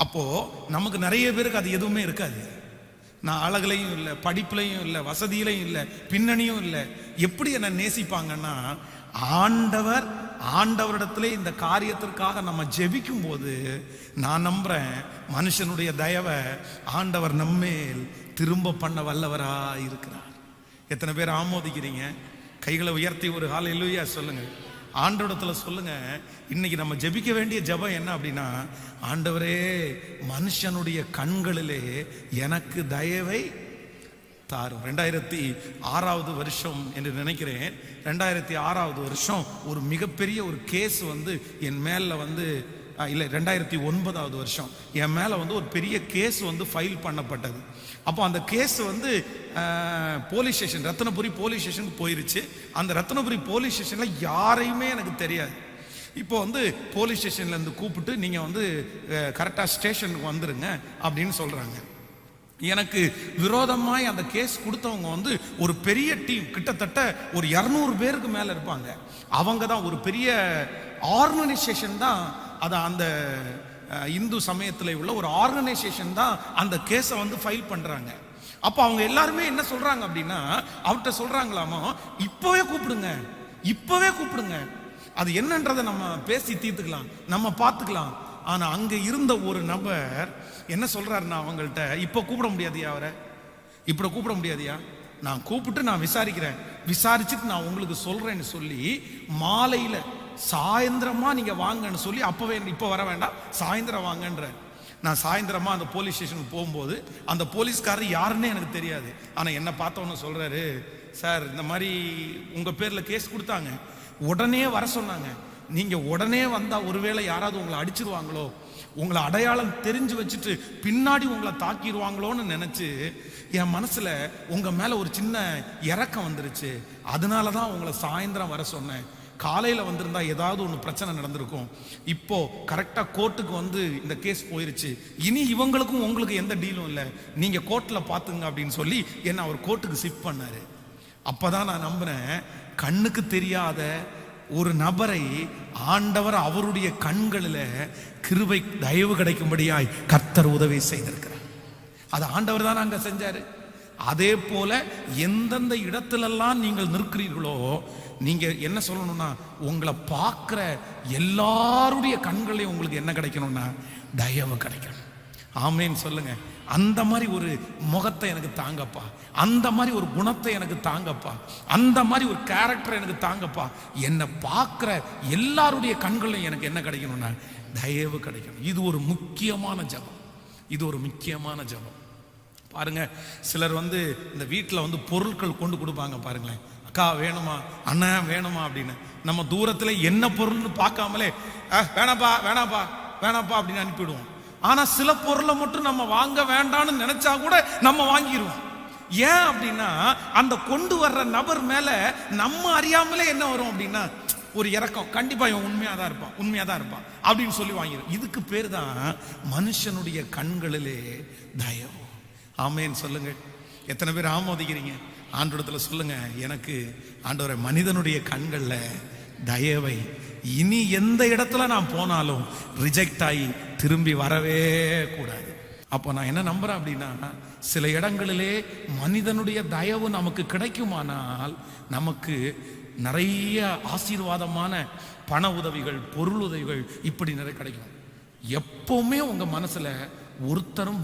அப்போ நமக்கு நிறைய பேருக்கு அது எதுவுமே இருக்காது. நான் அழகுலையும் இல்லை, படிப்புலையும் இல்லை, வசதியிலையும் இல்லை, பின்னணியும் இல்லை. எப்படி என்ன நேசிப்பாங்கன்னா ஆண்டவரிடத்திலே இந்த காரியத்திற்காக நம்ம ஜெபிக்கும் போது நான் நம்புறேன் மனுஷனுடைய தயவை ஆண்டவர் நம்மேல் திரும்ப பண்ண வல்லவரா இருக்கிறார். எத்தனை பேர் ஆமோதிக்கிறீங்க? கைகளை உயர்த்தி ஒரு ஹல்லேலூயா சொல்லுங்க. ஆண்டவரிடத்துல சொல்லுங்க, இன்னைக்கு நம்ம ஜெபிக்க வேண்டிய ஜெபம் என்ன அப்படின்னா, ஆண்டவரே மனுஷனுடைய கண்களிலே எனக்கு தயவை தாரும். 2006 வருஷம் என்று நினைக்கிறேன். 2006 வருஷம் ஒரு மிகப்பெரிய ஒரு கேஸ் என் மேல இல்லை 2009 வருஷம் என் மேல ஒரு பெரிய கேஸ் ஃபைல் பண்ணப்பட்டது. அப்போ அந்த case police station, Ratnapuri police ஸ்டேஷனுக்கு போயிருச்சு. அந்த ரத்னபுரி போலீஸ் ஸ்டேஷன்ல யாரையுமே எனக்கு தெரியாது. இப்போ போலீஸ் ஸ்டேஷன்ல இருந்து கூப்பிட்டு நீங்க கரெக்டா ஸ்டேஷனுக்கு வந்துருங்க அப்படின்னு சொல்றாங்க. எனக்கு விரோதமாய் அந்த கேஸ் கொடுத்தவங்க ஒரு பெரிய டீம், கிட்டத்தட்ட ஒரு 200 பேருக்கு மேல இருப்பாங்க. அவங்க தான் ஒரு பெரிய ஆர்கனைசேஷன் தான். அந்த இந்து சமயத்தில் உள்ள ஒரு ஆர்கனைசேஷன் தான் அந்த கேஸை ஃபைல் பண்றாங்க. அப்போ அவங்க எல்லாருமே என்ன சொல்றாங்க அப்படின்னா, அவர்கிட்ட சொல்றாங்களாமா, இப்பவே கூப்பிடுங்க, இப்பவே கூப்பிடுங்க, அது என்னன்றதை நம்ம பேசி தீர்த்துக்கலாம், நம்ம பார்த்துக்கலாம். ஆனா அங்க இருந்த ஒரு நபர் என்ன சொல்றாருன்னா அவங்கள்ட்ட, இப்ப கூப்பிட முடியாதியா, அவரை இப்படி கூப்பிட முடியாதியா, நான் கூப்பிட்டு நான் விசாரிக்கிறேன், விசாரிச்சுட்டு நான் உங்களுக்கு சொல்றேன்னு சொல்லி மாலையில சாயந்தரமா நீங்க வாங்கன்னு சொல்லி, அப்பவே இப்ப வர வேண்டாம், சாயந்தரம் வாங்கன்ற. நான் சாயந்தரமா அந்த போலீஸ் ஸ்டேஷனுக்கு போகும்போது அந்த போலீஸ்காரர் யாருன்னே எனக்கு தெரியாது. ஆனா என்ன பார்த்தவொன்னு சொல்றாரு, சார் இந்த மாதிரி உங்க பேர்ல கேஸ் கொடுத்தாங்க, உடனே வர சொன்னாங்க, நீங்க உடனே வந்தா ஒருவேளை யாராவது உங்களை அடிச்சிருவாங்களோ, உங்களை அடையாளம் தெரிஞ்சு வச்சுட்டு பின்னாடி உங்களை தாக்கிடுவாங்களோன்னு நினைச்சு என் மனசுல உங்க மேல ஒரு சின்ன இறக்கம் வந்துருச்சு. அதனாலதான் உங்களை சாயந்தரம் வர சொன்னேன். காலையில வந்திருந்தா ஏதாவது ஒன்று பிரச்சனை நடந்திருக்கும். இப்போ கரெக்டா கோர்ட்டுக்கு இந்த கேஸ் போயிருச்சு, இனி இவங்களுக்கும் உங்களுக்கு எந்த டீலும் இல்லை, நீங்க கோர்ட்ல பாத்துங்க அப்படின்னு சொல்லி என்ன அவர் கோர்ட்டுக்கு ஷிஃப்ட் பண்ணாரு. அப்பதான் நான் நம்புறேன், கண்ணுக்கு தெரியாத ஒரு நபரை ஆண்டவர் அவருடைய கண்களில் கிருபை தயவு கிடைக்கும்படியாய் கர்த்தர் உதவி செய்திருக்கிறார். அது ஆண்டவர் தான் அங்க செஞ்சாரு. அதே போல எந்தெந்த இடத்திலெல்லாம் நீங்கள் நிற்கிறீர்களோ, நீங்க என்ன சொல்லணும்னா, உங்களை பார்க்கிற எல்லாருடைய கண்களையும் உங்களுக்கு என்ன கிடைக்கணும்னா தயவு கிடைக்கணும். ஆமேன்னு சொல்லுங்க. அந்த மாதிரி ஒரு முகத்தை எனக்கு தாங்கப்பா, அந்த மாதிரி ஒரு குணத்தை எனக்கு தாங்கப்பா, அந்த மாதிரி ஒரு கேரக்டர் எனக்கு தாங்கப்பா. என்னை பார்க்கிற எல்லாருடைய கண்களையும் எனக்கு என்ன கிடைக்கணும்னா தயவு கிடைக்கணும். இது ஒரு முக்கியமான ஜெபம், இது ஒரு முக்கியமான ஜெபம். பாருங்க, சிலர் இந்த வீட்டில் பொருட்கள் கொண்டு கொடுப்பாங்க பாருங்களேன், அக்கா வேணுமா, அண்ணன் வேணுமா அப்படின்னு. நம்ம தூரத்துல என்ன பொருள்னு பார்க்காமலே வேணாப்பா வேணாப்பா வேணாப்பா அப்படின்னு அனுப்பிடுவோம். ஆனா சில பொருளை மட்டும் நம்ம வாங்க வேண்டாம்னு நினைச்சா கூட நம்ம வாங்கிடுவோம். ஏன் அப்படின்னா அந்த கொண்டு வர்ற நபர் மேல நம்ம அறியாமலே என்ன வரும் அப்படின்னா ஒரு இறக்கம். கண்டிப்பா இவன் உண்மையாதான் இருப்பான் அப்படின்னு சொல்லி வாங்கிடும். இதுக்கு பேர் தான் மனுஷனுடைய கண்களிலே தயவு. ஆமேன்னு சொல்லுங்க. எத்தனை பேர் ஆமோதிக்கிறீங்க? ஆண்டவரத்துல சொல்லுங்க, எனக்கு ஆண்டவரே மனிதனுடைய கண்கள்ல தயவை இனி எந்த இடத்துல நான் போனாலும் ரிஜெக்ட் ஆகி திரும்பி வரவே கூடாது. அப்போ நான் என்ன நம்புறேன் அப்படின்னா, சில இடங்களிலே மனிதனுடைய தயவு நமக்கு கிடைக்குமானால் நமக்கு நிறைய ஆசீர்வாதமான பண உதவிகள், பொருள் உதவிகள் இப்படி நிறைய கிடைக்கும். எப்பவுமே உங்க மனசுல ஒருத்தரும்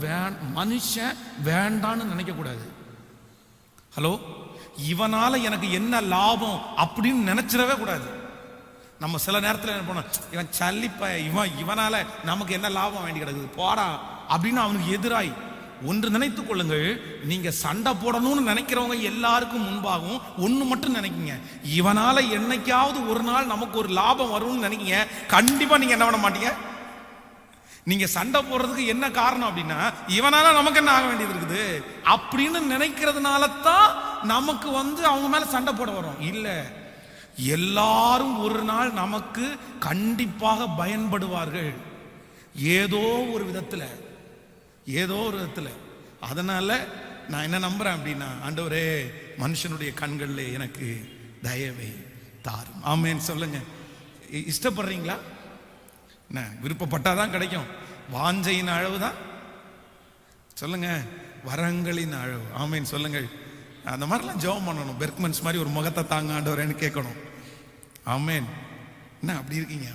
மனுஷன் வேண்டான்னு நினைக்க கூடாது. ஹலோ, இவனால எனக்கு என்ன லாபம் அப்படின்னு நினைச்சிடவே கூடாது. நம்ம சில நேரத்தில் என்ன பண்ணோம், இவன் சல்லிப்ப இவனால நமக்கு என்ன லாபம் வேண்டி கிடக்குது போடா அப்படின்னு அவனுக்கு எதிராய் ஒன்று நினைத்துக் கொள்ளுங்கள். நீங்க சண்டை போடணும்னு நினைக்கிறவங்க எல்லாருக்கும் முன்பாகவும் ஒன்று மட்டும் நினைக்கிங்க, இவனால என்னைக்காவது ஒரு நாள் நமக்கு ஒரு லாபம் வரும்னு நினைக்கிங்க. கண்டிப்பா நீங்க என்ன பண்ண மாட்டீங்க. நீங்க சண்டை போடுறதுக்கு என்ன காரணம் அப்படின்னா, இவனால நமக்கு என்ன ஆக வேண்டியது இருக்குது அப்படின்னு நினைக்கிறதுனால தான் நமக்கு அவங்க மேல சண்டை போட வரும். இல்ல, எல்லாரும் ஒரு நாள் நமக்கு கண்டிப்பாக பயன்படுவார்கள் ஏதோ ஒரு விதத்துல. அதனால நான் என்ன நம்புறேன் அப்படின்னா, ஆண்டவரே மனுஷனுடைய கண்கள்ல எனக்கு தயவை தாரும். ஆமேன்னு சொல்லுங்க. இஷ்டப்படுறீங்களா? விருப்பப்பட்டாதான் கிடைக்கும். வாஞ்சையின் அளவுதான் சொல்லுங்க, வரங்களின் அளவு. ஆமேன்னு சொல்லுங்கள். அந்த மாதிரிலாம் ஜெபம் பண்ணணும். பெர்க்மன்ஸ் மாதிரி ஒரு முகத்தை தாங்க ஆண்டவரேன்னு கேட்கணும். ஆமேன். என்ன அப்படி இருக்கீங்க?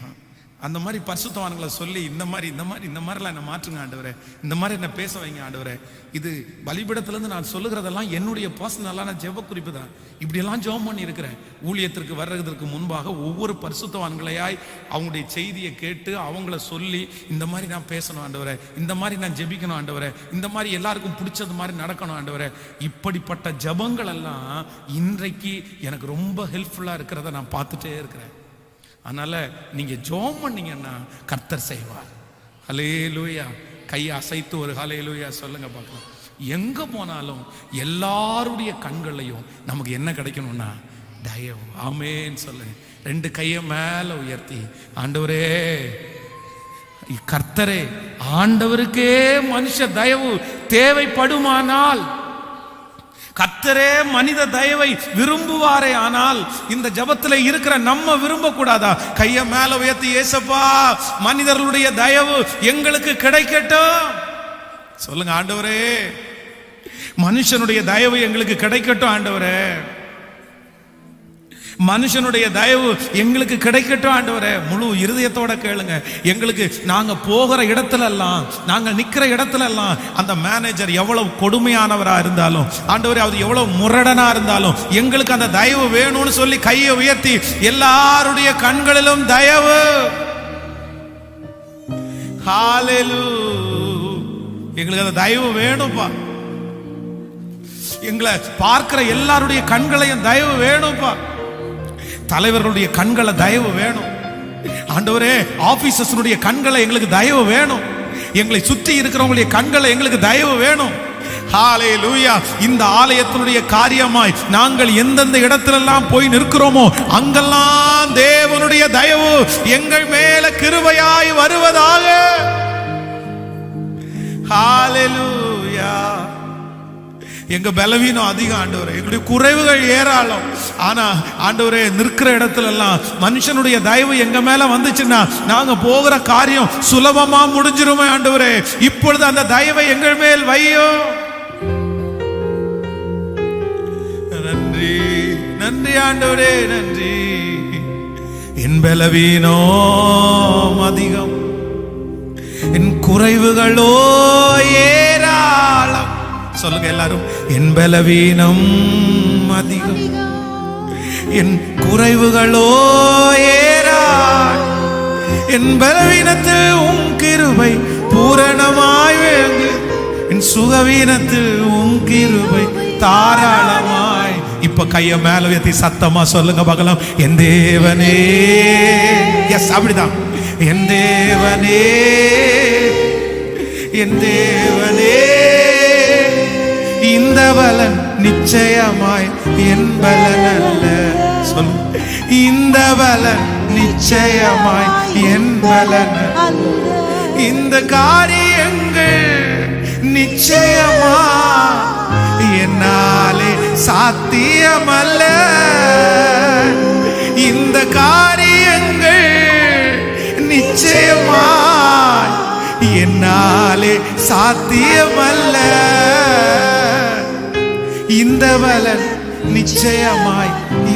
அந்த மாதிரி பரிசுத்தவான்களை சொல்லி இந்த மாதிரிலாம் என்ன மாற்றுங்க ஆண்டவரே, இந்த மாதிரி என்ன பேச வைங்க ஆண்டவரே. இது பலிபீடத்திலிருந்து நான் சொல்லுகிறதெல்லாம் என்னுடைய பர்சனலான ஜெப குறிப்பு தான். இப்படியெல்லாம் ஜெபம் பண்ணி இருக்கிறேன். ஊழியத்திற்கு வர்றதுக்கு முன்பாக ஒவ்வொரு பரிசுத்தவான்களையாய் அவங்களுடைய செய்தியை கேட்டு அவங்கள சொல்லி, இந்த மாதிரி நான் பேசணும் ஆண்டவரே, இந்த மாதிரி நான் ஜெபிக்கணும் ஆண்டவரே, இந்த மாதிரி எல்லாருக்கும் பிடிச்சது மாதிரி நடக்கணும் ஆண்டவரே. இப்படிப்பட்ட ஜெபங்கள் எல்லாம் இன்றைக்கு எனக்கு ரொம்ப ஹெல்ப்ஃபுல்லா இருக்கிறத நான் பார்த்துட்டே இருக்கிறேன். அதனால நீங்க ஜெபம் பண்ணீங்கன்னா கர்த்தர் செய்வார். ஹல்லேலூயா. கையை அசைத்து ஒரு ஹல்லேலூயா சொல்லுங்க பார்க்கலாம். எங்க போனாலும் எல்லாருடைய கண்களையும் நமக்கு என்ன கிடைக்கணும்னா தயவு. ஆமேன்னு சொல்லுங்க. 2 கையை மேல உயர்த்தி, ஆண்டவரே கர்த்தரே, ஆண்டவருக்கே மனுஷ தயவு தேவைப்படுமானால் கர்த்தரே மனித தயவை விரும்புவாரே. ஆனால் இந்த ஜபத்துல இருக்கிற நம்ம விரும்ப கூடாதா? கைய மேல உயர்த்தி, ஏசப்பா மனிதர்களுடைய தயவு எங்களுக்கு கிடைக்கட்டும் சொல்லுங்க. ஆண்டவரே மனுஷனுடைய தயவு எங்களுக்கு கிடைக்கட்டும். ஆண்டவரே மனுஷனுடைய தயவு எங்களுக்கு கிடைக்கட்டும். ஆண்டவரே முழு இருதயத்தோட கேளுங்க. எங்களுக்கு நாங்க போகிற இடத்துல எல்லாம், நாங்க நிக்கிற இடத்துல எல்லாம், அந்த மேனேஜர் எவ்வளவு கொடுமையானவரா இருந்தாலும், ஆண்டவரே அவர் எவ்வளவு முரடனா இருந்தாலும், எங்களுக்கு அந்த தயவு வேணும்னு சொல்லி கையை உயர்த்தி, எல்லாருடைய கண்களிலும் தயவு. ஹல்லேலூயா. எங்களுக்கு அந்த தயவு வேணும்பா. எங்களை பார்க்கிற எல்லாருடைய கண்களையும் தயவு வேணும்பா. தலைவர்களுடைய கண்களை தயவு வேணும் ஆண்டவரே. ஆபீசர்ஸுடைய கண்களை எங்களுக்கு தயவு வேணும். எங்களை சுற்றி இருக்கிறவங்களுடைய கண்களை எங்களுக்கு தயவு வேணும். ஹல்லேலூயா. இந்த ஆலயத்தினுடைய காரியமாய் நாங்கள் எந்தெந்த இடத்திலெல்லாம் போய் நிற்கிறோமோ அங்கெல்லாம் தேவனுடைய தயவு எங்கள் மேல கிருபையாய் வருவதாக. ஹல்லேலூயா. எங்க பலவீனம் அதிகம் ஆண்டவரே, எங்களுடைய குறைவுகள் ஏராளம். ஆனா ஆண்டவரே நிற்கிற இடத்துல எல்லாம் மனுஷனுடைய தயவு எங்க மேல வந்துச்சுன்னா நாங்க போகிற காரியம் சுலபமா முடிஞ்சிருமே. ஆண்டவரே இப்பொழுது அந்த தயவை எங்கள் மேல் வையோ. நன்றி நன்றி ஆண்டவரே நன்றி. என் பலவீனம் அதிகம், என் குறைவுகளோ ஏராளம். சொல்லுங்க எல்லாரும், என் பலவீனம் அதிகம், என் குறைவுகளோ ஏராளம். என் பலவீனத்தில் உம் கிருபை பூரணமாய் வேங்கு, என் சுகவீனத்தில் உம் கிருபை தாராளமாய். இப்ப கைய மேல உயர்த்தி சத்தமா சொல்லுங்க பார்க்கலாம். என் தேவனே. எஸ் அப்படிதான். என் தேவனே, என் தேவனே, இந்த பலன் நிச்சயமாய் என் பலன் அல்ல. சொல், இந்த பலன் நிச்சயமாய் என் பலன் அல்ல. இந்த காரியங்கள் நிச்சயமா என்னாலே சாத்தியமல்ல. இந்த காரியங்கள் நிச்சயமா என்னாலே சாத்தியமல்ல. இந்த பலன் நிச்சயமாய்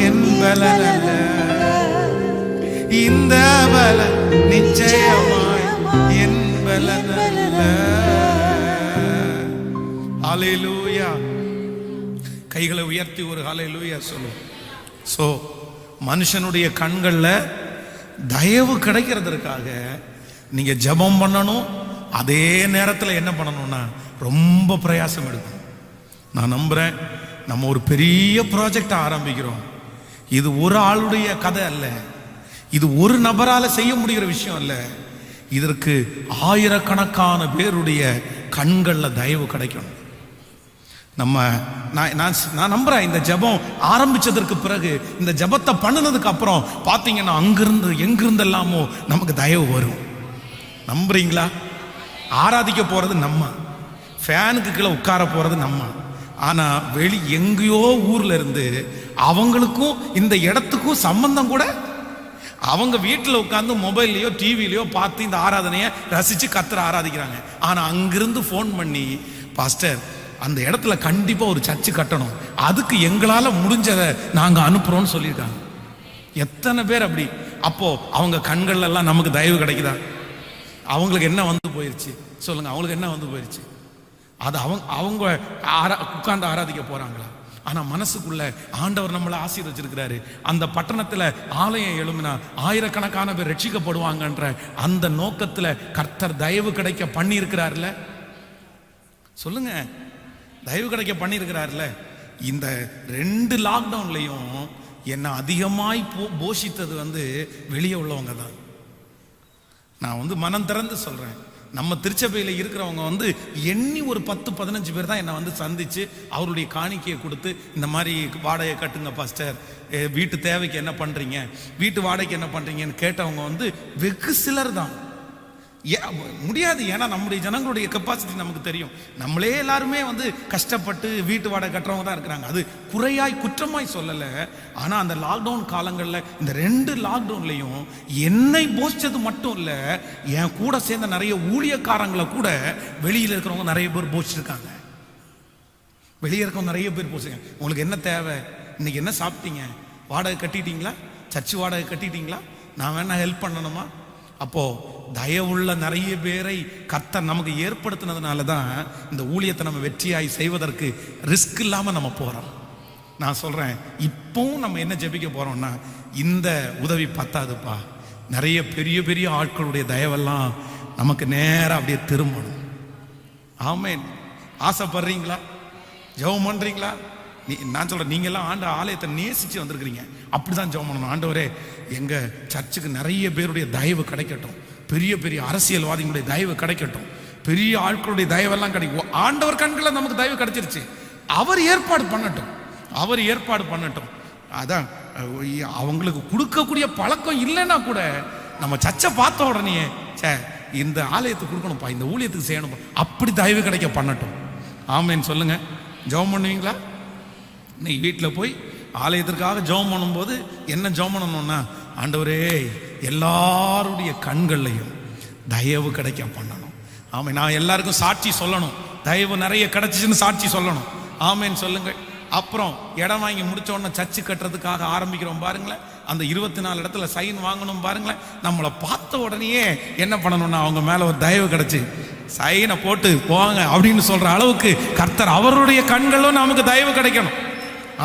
என் பலன் அல்ல. இந்த பலன் நிச்சயமாய் என் பலன் அல்ல. ஹல்லேலூயா. கைகளை உயர்த்தி ஒரு ஹல்லேலூயா சொல்லு. சோ மனுஷனுடைய கண்கள்ல தயவு கிடைக்கிறதுக்காக நீங்க ஜெபம் பண்ணணும். அதே நேரத்தில் என்ன பண்ணணும்னா ரொம்ப பிரயாசம் எடுக்கணும். நான் நம்புறேன் நம்ம ஒரு பெரிய ப்ராஜெக்ட் ஆரம்பிக்கிறோம். இது ஒரு ஆளுடைய கதை அல்ல, இது ஒரு நபரால செய்ய முடிகிற விஷயம் அல்ல. இதற்கு ஆயிரக்கணக்கான பேருடைய கண்கள்ல தயவு கிடைக்கணும். நான் நம்புறேன் இந்த ஜெபம் ஆரம்பிச்சதற்கு பிறகு, இந்த ஜெபத்தை பண்ணினதுக்கு அப்புறம் பாத்தீங்கன்னா அங்கிருந்து எங்கிருந்து எல்லாமோ நமக்கு தயவு வரும். நம்புறீங்களா? ஆராதிக்க போறது நம்ம, ஃபேனுக்கு கீழே உட்கார போறது நம்ம. ஆனா வெளி எங்கேயோ ஊர்ல இருந்து அவங்களுக்கும் இந்த இடத்துக்கும் சம்பந்தம் கூட, அவங்க வீட்டில் உட்காந்து மொபைல்லையோ டிவிலையோ பார்த்து இந்த ஆராதனையை ரசிச்சு கத்தரை ஆராதிக்கிறாங்க. ஆனா அங்கிருந்து ஃபோன் பண்ணி, பாஸ்டர் அந்த இடத்துல கண்டிப்பா ஒரு சர்ச்சு கட்டணும், அதுக்கு எங்களால முடிஞ்சதை நாங்க அனுப்புறோம்னு சொல்லியிருக்காங்க. எத்தனை பேர் அப்படி? அப்போ அவங்க கண்கள் எல்லாம் நமக்கு தயவு கிடைக்குதா? அவங்களுக்கு என்ன வந்து போயிருச்சு சொல்லுங்க? அவங்களுக்கு என்ன வந்து போயிருச்சு? அது அவங்க உட்கார்ந்து ஆராதிக்க போறாங்களா? ஆனா மனசுக்குள்ள ஆண்டவர் நம்மளை ஆசீர்வச்சிருக்கிறாரு. அந்த பட்டணத்துல ஆலயம் எழுமினா ஆயிரக்கணக்கான பேர் ரட்சிக்கப்படுவாங்கன்ற அந்த நோக்கத்துல கர்த்தர் தயவு கிடைக்க பண்ணி இருக்கிறார்ல. சொல்லுங்க, தயவு கிடைக்க பண்ணியிருக்கிறார்ல. இந்த 2 லாக்டவுன்லையும் என்ன அதிகமாய் போஷித்தது வெளியே உள்ளவங்க தான். நான் மனம் திறந்து சொல்றேன், நம்ம திருச்சபையில் இருக்கிறவங்க எண்ணி ஒரு 10-15 பேர் தான் என்னை சந்திச்சு அவருடைய காணிக்கையை கொடுத்து, இந்த மாதிரி வாடகை கட்டுங்க பாஸ்டர், வீட்டு தேவைக்கு என்ன பண்றீங்க, வீட்டு வாடகைக்கு என்ன பண்றீங்கன்னு கேட்டவங்க வெகு சிலர் தான். முடியாது, ஏன்னா நம்முடைய ஜனங்களுடைய கெப்பாசிட்டி நமக்கு தெரியும். நம்மளே எல்லாருமே கஷ்டப்பட்டு வீட்டு வாடகை கட்டுறவங்க தான் இருக்கிறாங்க. அது குறையாய் குற்றமாய் சொல்லலை. ஆனா அந்த லாக்டவுன் காலங்களில், இந்த 2 லாக்டவுன்லையும் என்னை போஷிச்சது மட்டும் இல்லை, என் கூட சேர்ந்த நிறைய ஊழியக்காரங்களை கூட வெளியில் இருக்கிறவங்க நிறைய பேர் போஷிச்சிருக்காங்க. வெளியே இருக்கவங்க நிறைய பேர் போஷிங்க. உங்களுக்கு என்ன தேவை, இன்னைக்கு என்ன சாப்பிட்டீங்க, வாடகை கட்டிட்டீங்களா, சர்ச்சு வாடகை கட்டிட்டீங்களா, நான் வேணா ஹெல்ப் பண்ணணுமா? அப்போ தயவுள்ள நிறைய பேரை கர்த்தர் நமக்கு ஏற்படுத்தினதுனால தான் இந்த ஊழியத்தை நம்ம வெற்றியாய் செய்வதற்கு ரிஸ்க் இல்லாம நம்ம போறோம். நான் சொல்றேன், இப்பவும் நம்ம என்ன ஜெபிக்க போறோம்னா, இந்த உதவி பத்தாதுப்பா, நிறைய பெரிய பெரிய ஆட்களுடைய தயவெல்லாம் நமக்கு நேரம் அப்படியே திரும்பணும். ஆமென். ஆசைப்படுறீங்களா? ஜெபம் பண்றீங்களா? நான் சொல்றேன், நீங்க எல்லாம் ஆண்ட ஆலயத்தை நேசிச்சு வந்திருக்கிறீங்க, அப்படிதான் ஜெபம் பண்ணணும். ஆண்டவரே, எங்க சர்ச்சுக்கு நிறைய பேருடைய தயவு கிடைக்கட்டும், பெரிய பெரிய அரசியல்வாதிகளுடைய தயவு கிடைக்கட்டும், பெரிய ஆட்களுடைய தயவெல்லாம் கிடைக்கும். ஆண்டவர் கண்களை நமக்கு தயவு கிடைச்சிருச்சு, அவர் ஏற்பாடு பண்ணட்டும், அவர் ஏற்பாடு பண்ணட்டும். அதான் அவங்களுக்கு கொடுக்கக்கூடிய பழக்கம் இல்லைன்னா கூட நம்ம சர்ச்சை பார்த்த உடனே இந்த ஆலயத்துக்கு கொடுக்கணும்ப்பா, இந்த ஊழியத்துக்கு செய்யணும், அப்படி தயவு கிடைக்க பண்ணட்டும். ஆமேன்னு சொல்லுங்க. ஜெபம் பண்ணுவீங்களா? இன்னைக்கு வீட்டில் போய் ஆலயத்திற்காக ஜெபம் பண்ணும்போது என்ன ஜெபம் பண்ணணும்னா, ஆண்டவரே எல்லாருடைய கண்கள்லையும் தயவு கிடைக்க பண்ணணும். ஆமாம், நான் எல்லாருக்கும் சாட்சி சொல்லணும், தயவு நிறைய கிடைச்சிச்சுன்னு சாட்சி சொல்லணும். ஆமேன்னு சொல்லுங்க. அப்புறம் இடம் வாங்கி முடிச்ச உடனே சர்ச்சு கட்டுறதுக்காக ஆரம்பிக்கிறோம் பாருங்களேன், அந்த 24 இடத்துல சைன் வாங்கணும் பாருங்களேன். நம்மளை பார்த்த உடனேயே என்ன பண்ணணும்னா, அவங்க மேல ஒரு தயவு கிடைச்சி சைனை போட்டு போவாங்க அப்படின்னு சொல்ற அளவுக்கு கர்த்தர் அவருடைய கண்களும் நமக்கு தயவு கிடைக்கணும்.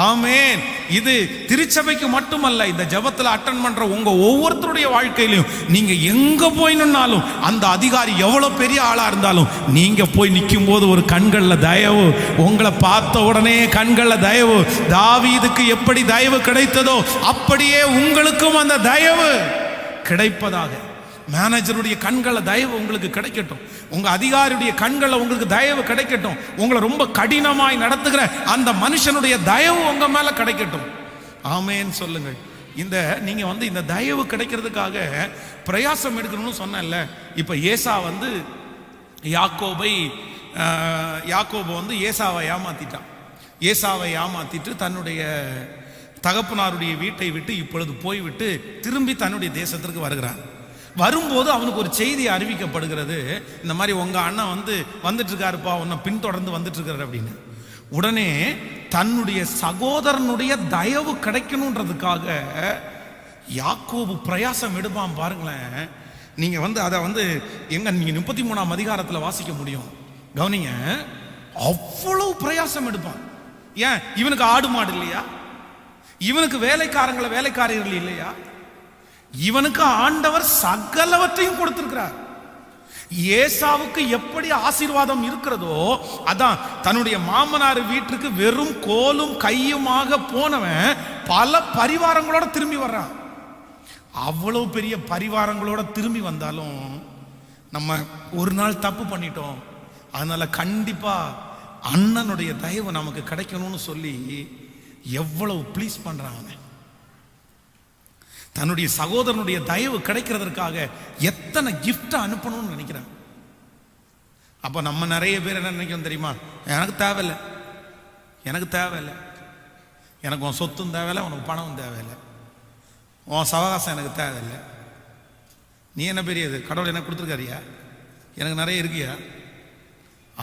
ஆமென். இது திருச்சபைக்கு மட்டுமல்ல, இந்த ஜெபத்துல அட்டெண்ட் பண்ற உங்க ஒவ்வொருத்தருடைய வாழ்க்கையிலும் நீங்க எங்க போய் நின்னாலும், அந்த அதிகாரி எவ்வளவு பெரிய ஆளா இருந்தாலும், நீங்க போய் நிற்கும் போது ஒரு கண்கள்ல தயவு, உங்களை பார்த்த உடனே கண்கள்ல தயவு. தாவீதுக்கு எப்படி தயவு கிடைத்ததோ அப்படியே உங்களுக்கும் அந்த தயவு கிடைப்பதாக. மேனேஜருடைய கண்களை தயவு உங்களுக்கு கிடைக்கட்டும். உங்க அதிகாரியுடைய கண்களை உங்களுக்கு தயவு கிடைக்கட்டும். உங்களை ரொம்ப கடினமாய் நடத்துகிற அந்த மனுஷனுடைய தயவு உங்க மேல கிடைக்கட்டும். ஆமேன்னு சொல்லுங்கள். இந்த நீங்க இந்த தயவு கிடைக்கிறதுக்காக பிரயாசம் எடுக்கணும்னு சொன்னேன்ல. இப்ப ஏசா யாக்கோபு ஏசாவை ஏமாத்திட்டான். ஏசாவை ஏமாத்திட்டு தன்னுடைய தகப்பனாருடைய வீட்டை விட்டு இப்பொழுது போய்விட்டு திரும்பி தன்னுடைய தேசத்திற்கு வருகிறான். வரும்போது அவனுக்கு ஒரு செய்தி அறிவிக்கப்படுகிறது. இந்த மாதிரி உங்க அண்ணன் வந்துட்டு இருக்காருப்பா, உன்னை பின்தொடர்ந்து வந்துட்டு இருக்காரு அப்படின்னு. உடனே தன்னுடைய சகோதரனுடைய தயவு கிடைக்கணுன்றதுக்காக யாக்கோபு பிரயாசம் எடுப்பான். பாருங்களேன், நீங்க அதை எங்க நீங்க 33ஆம் அதிகாரத்துல வாசிக்க முடியும். கவனிங்க, அவ்வளவு பிரயாசம் எடுப்பான். ஏன்? இவனுக்கு ஆடு மாடு இல்லையா? இவனுக்கு வேலைக்காரர்கள் இல்லையா? இவனுக்கு ஆண்டவர் சகலவற்றையும் கொடுத்திருக்கிறார். ஏசாவுக்கு எப்படி ஆசீர்வாதம் இருக்கிறதோ அதான் தன்னுடைய மாமனார் வீட்டுக்கு வெறும் கோலும் கையுமாக போனவன் பல பரிவாரங்களோட திரும்பி வர்றான். அவ்வளவு பெரிய பரிவாரங்களோட திரும்பி வந்தாலும் நம்ம ஒரு நாள் தப்பு பண்ணிட்டோம், அதனால கண்டிப்பா அண்ணனுடைய தயவு நமக்கு கிடைக்கணும்னு சொல்லி எவ்வளவு ப்ளீஸ் பண்றாங்க. தன்னுடைய சகோதரனுடைய தயவு கிடைக்கிறதுக்காக எத்தனை கிஃப்ட் அனுப்பணும்னு நினைக்கிறாங்க. அப்ப நம்ம நிறைய பேர் என்ன நினைக்கிறோம் தெரியுமா? எனக்கு தேவையில்லை, எனக்கு உன் சொத்தும் தேவையில்லை, உனக்கு பணமும் தேவையில்லை, உன் சவகாசம் எனக்கு தேவையில்லை. நீ என்ன பெரியது, கடவுள் எனக்கு கொடுத்துருக்காரியா, எனக்கு நிறைய இருக்கியா?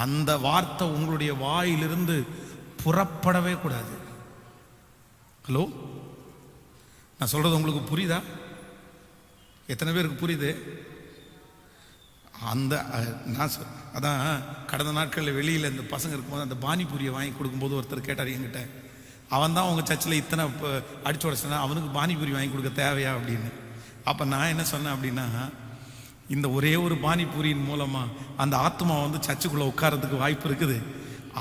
அந்த வார்த்தை உங்களுடைய வாயிலிருந்து புறப்படவே கூடாது. ஹலோ, நான் சொல்றது உங்களுக்கு புரியுதா? எத்தனை பேருக்கு புரியுது? அதான் கடந்த நாட்களில் வெளியில் இந்த பசங்க இருக்கும்போது அந்த பானிபூரியை வாங்கி கொடுக்கும்போது ஒருத்தர் கேட்டார் என்கிட்ட, அவன் தான் உங்கள் சர்ச்சில் இத்தனை அடிச்சு உடச்சுனா அவனுக்கு பானிபூரி வாங்கி கொடுக்க தேவையா அப்படின்னு. அப்போ நான் என்ன சொன்னேன் அப்படின்னா, இந்த ஒரே ஒரு பானிபூரியின் மூலமாக அந்த ஆத்மா சர்ச்சுக்குள்ளே உட்காரத்துக்கு வாய்ப்பு இருக்குது.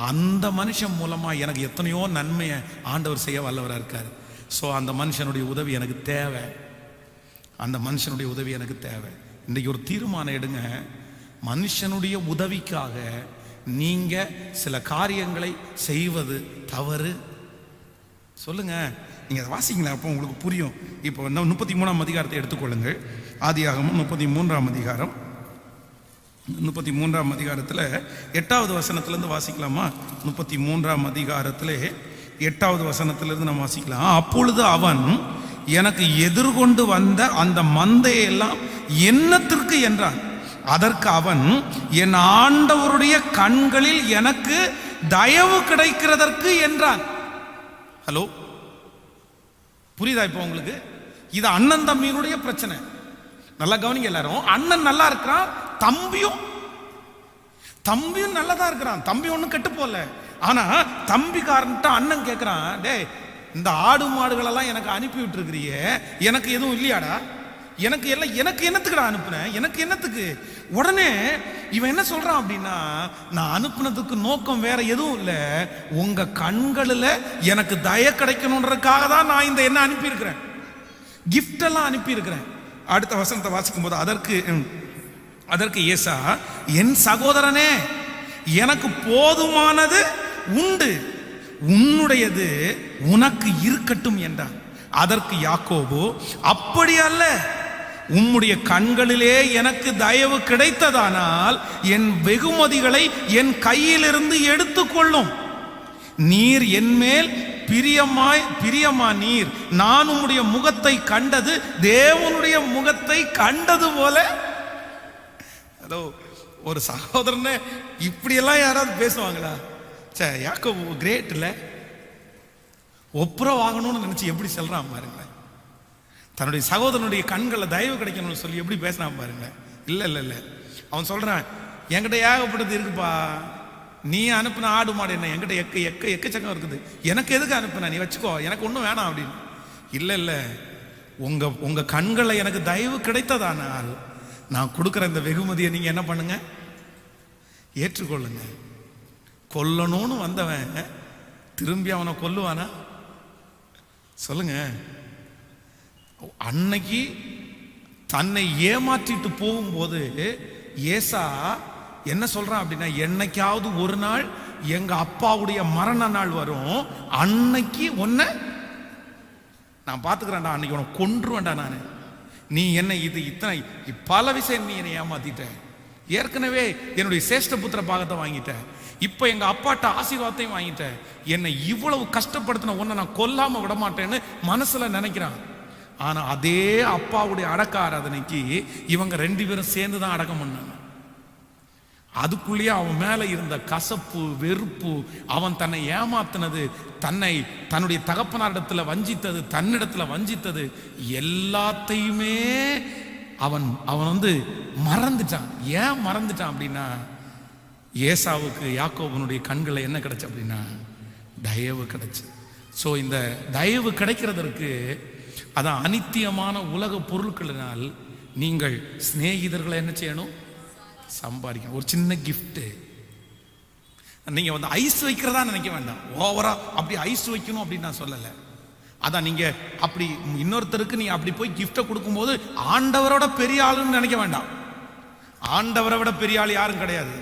அந்த மனுஷன் மூலமாக எனக்கு எத்தனையோ நன்மையை ஆண்டவர் செய்ய வல்லவராக இருக்கார். ஸோ அந்த மனுஷனுடைய உதவி எனக்கு தேவை, இன்றைக்கு ஒரு தீர்மானம் எடுங்க. மனுஷனுடைய உதவிக்காக நீங்க சில காரியங்களை செய்வது தவறு. சொல்லுங்க, நீங்க வாசிங்களா, அப்போ உங்களுக்கு புரியும். இப்போ 33ஆம் அதிகாரத்தை எடுத்துக்கொள்ளுங்கள். ஆதியாகமம் 33ஆம் அதிகாரம், 33ஆம் அதிகாரத்தில் 8வது வசனத்திலிருந்து வாசிக்கலாமா? 33ஆம் அதிகாரத்திலே 8வது வசனத்திலிருந்து நம்ம வாசிக்கலாம். அப்பொழுது அவன், எனக்கு எதிர்கொண்டு வந்த அந்த மந்தையெல்லாம் என்னத்திற்கு என்றான். அதற்கு அவன், என் ஆண்டவருடைய கண்களில் எனக்கு தயவு கிடைக்கிறதற்கு என்றான். ஹலோ, புரியுதா இப்போ உங்களுக்கு? இது அண்ணன் தம்பியினுடைய பிரச்சனை. நல்லா கவனிங்க எல்லாரும். அண்ணன் நல்லா இருக்கிறான், தம்பியும் நல்லதா இருக்கிறான், தம்பி ஒன்னும் கெட்டு போல. ஆனா தம்பிக்காரன்ட்ட அண்ணன் கேட்கிறான், டே இந்த ஆடு மாடுகள் எல்லாம் எனக்கு அனுப்பி விட்டு இருக்கிறியே, எனக்கு எதுவும் இல்லையாடா? எனக்கு என்னத்துக்குடா அனுப்புனேன், எனக்கு என்னத்துக்கு? உடனே இவன் என்ன சொல்றான் அப்படின்னா, நான் அனுப்புனதுக்கு நோக்கம் வேற எதுவும் இல்லை, உங்க கண்களில் எனக்கு தய கிடைக்கணுன்றதுக்காக தான் நான் இந்த என்ன அனுப்பி இருக்கிறேன், கிஃப்ட் எல்லாம் அனுப்பி இருக்கிறேன். அடுத்த வசனத்தை வாசிக்கும் போது அதற்கு ஏசா, என் சகோதரனே, எனக்கு போதுமானது உண்டு, உன்னுடையது உனக்கு இருக்கட்டும் என்றார். அதற்கு யாக்கோபு, அப்படி அல்ல, உம்முடைய கண்களிலே எனக்கு தயவு கிடைத்ததானால் என் வெகுமதிகளை என் கையிலிருந்து எடுத்துக்கொள்ளும். நீர் என்மேல் பிரியமா நீர், நான் உம்முடைய முகத்தை கண்டது தேவனுடைய முகத்தை கண்டது போல. ஹலோ, ஒரு சகோதரனை இப்படியெல்லாம் யாராவது பேசுவாங்களா? யாக்கோபு கிரேட் இல்ல? ஒப்புரம் வாங்கணும்னு நினைச்சு எப்படி சொல்றான் பாருங்க. தன்னுடைய சகோதரனுடைய கண்களை தயவு கிடைக்கணும்னு சொல்லி எப்படி பேசுறான் பாருங்க. இல்ல அவன் சொல்றான், என்கிட்ட ஏகப்பட்டது இருக்குப்பா, நீ அனுப்புன ஆடு மாடு என்ன என்கிட்ட எக்கச்சக்கம் இருக்குது, எனக்கு எதுக்கு அனுப்புன, நீ வச்சுக்கோ, எனக்கு ஒன்றும் வேணாம் அப்படின்னு. இல்ல உங்க கண்களை எனக்கு தயவு கிடைத்ததானால் நான் கொடுக்குற இந்த வெகுமதியை நீங்க என்ன பண்ணுங்க, ஏற்றுக்கொள்ளுங்க. கொல்லணும்னு வந்தவன் திரும்பி அவனை தன்னை ஏமாற்றிட்டு போகும்போது ஏசா என்ன சொல்றான் அப்படின்னா, என்னைக்காவது ஒரு நாள் எங்க அப்பாவுடைய மரண நாள் வரும், அன்னைக்கு உன்னை நான் பாத்துக்கிறேன்டா, அன்னைக்கு உனக்கு கொன்றுவேன்டா நானு. நீ என்ன இது இத்தனை பல விஷயம் நீ என்னை ஏமாத்திட்ட, ஏற்கனவே என்னுடைய சேஷ்ட புத்திர பாகத்தை வாங்கிட்ட, இப்ப எங்க அப்பாட்ட ஆசீர்வாதத்தையும் வாங்கிட்ட, என்னை இவ்வளவு கஷ்டப்படுத்தின உன்னை நான் கொல்லாம விட மாட்டேன்னு மனசுல நினைக்கிறான். ஆனா அதே அப்பாவுடைய அடக்க ஆராதனைக்கு இவங்க 2 பேரும் சேர்ந்துதான் அடக்கம் பண்ணாங்க. அதுக்குள்ளேயே அவன் மேல இருந்த கசப்பு, வெறுப்பு, அவன் தன்னை ஏமாத்தினது, தன்னுடைய தகப்பனாரிடத்துல வஞ்சித்தது, தன்னிடத்துல வஞ்சித்தது, எல்லாத்தையுமே அவன் மறந்துட்டான். ஏன் மறந்துட்டான் அப்படின்னா, ஏசாவுக்கு யாக்கோபனுடைய கண்களை என்ன கிடைச்சு அப்படின்னா தயவு கிடைச்சு. ஸோ இந்த தயவு கிடைக்கிறதற்கு அதான் அனித்தியமான உலக பொருட்களினால் நீங்கள் சிநேகிதர்களை என்ன செய்யணும், சம்பாதிக்கணும். ஒரு சின்ன கிஃப்ட். நீங்க ஐஸ் வைக்கிறதா நினைக்க வேண்டாம், ஓவரா அப்படி ஐஸ் வைக்கணும் அப்படின்னு நான் சொல்லலை. அதான் நீங்க அப்படி இன்னொருத்தருக்கு நீ அப்படி போய் கிஃப்டை கொடுக்கும்போது ஆண்டவரோட பெரிய ஆளுன்னு நினைக்க வேண்டாம். ஆண்டவரை விட பெரிய ஆள் யாரும் கிடையாது.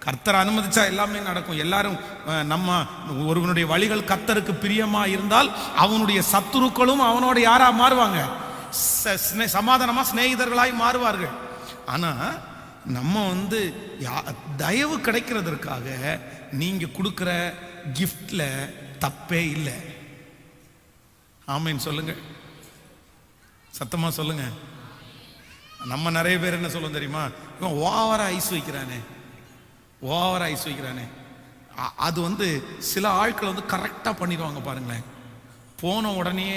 கர்த்தர் அனுமதிச்சா எல்லாமே நடக்கும். எல்லாரும் நம்ம ஒருவனுடைய வழிகள் கர்த்தருக்கு பிரியமா இருந்தால் அவனுடைய சத்துருக்களும் அவனோட யாரா மாறுவாங்க, சமாதானமா சிநேகிதர்களாய் மாறுவார்கள். ஆனா நம்ம தயவு கிடைக்கிறதற்காக நீங்க கொடுக்கிற கிஃப்ட்ல தப்பே இல்லை. ஆமீன் சொல்லுங்க, சத்தமா சொல்லுங்க. நம்ம நிறைய பேர் என்ன சொல்லுவோம் தெரியுமா, இவன் ஓவரா ஐஸ் வைக்கிறானே, ஓவரா ஐஸ் வைக்கிறானே. அது சில ஆட்கள் கரெக்டா பண்ணிடுவாங்க பாருங்களேன். போன உடனே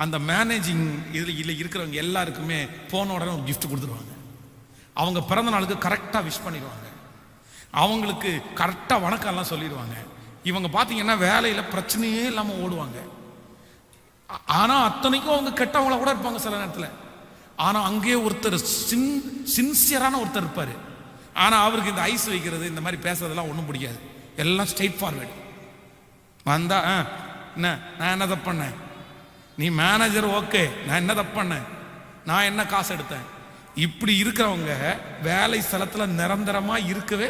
அந்த மேனேஜிங் இதில் இருக்கிறவங்க எல்லாருக்குமே போன உடனே ஒரு கிஃப்ட் கொடுத்துருவாங்க. அவங்க பிறந்த நாளுக்கு கரெக்டாக விஷ் பண்ணிடுவாங்க, அவங்களுக்கு கரெக்டாக வணக்கம்லாம் சொல்லிடுவாங்க. இவங்க பார்த்தீங்கன்னா வேலையில் பிரச்சனையே இல்லாமல் ஓடுவாங்க. ஆனால் அத்தனைக்கும் அவங்க கெட்டவங்கள கூட இருப்பாங்க சில நேரத்தில். ஆனால் அங்கேயே ஒருத்தர் சின்சியரான ஒருத்தர் இருப்பார். ஆனால் அவருக்கு இந்த ஐஸ் வைக்கிறது, இந்த மாதிரி பேசுறதெல்லாம் ஒன்றும் பிடிக்காது. எல்லாம் ஸ்ட்ரெயிட் ஃபார்வேர்டு. வந்தா என்ன, நான் என்ன தப்பு பண்ணேன், நீ மேனேஜர், ஓகே, நான் என்ன தப்பு பண்ணேன், நான் என்ன காசு எடுத்தேன். இப்படி இருக்கிறவங்க வேலை ஸ்தலத்தில் நிரந்தரமா இருக்கவே,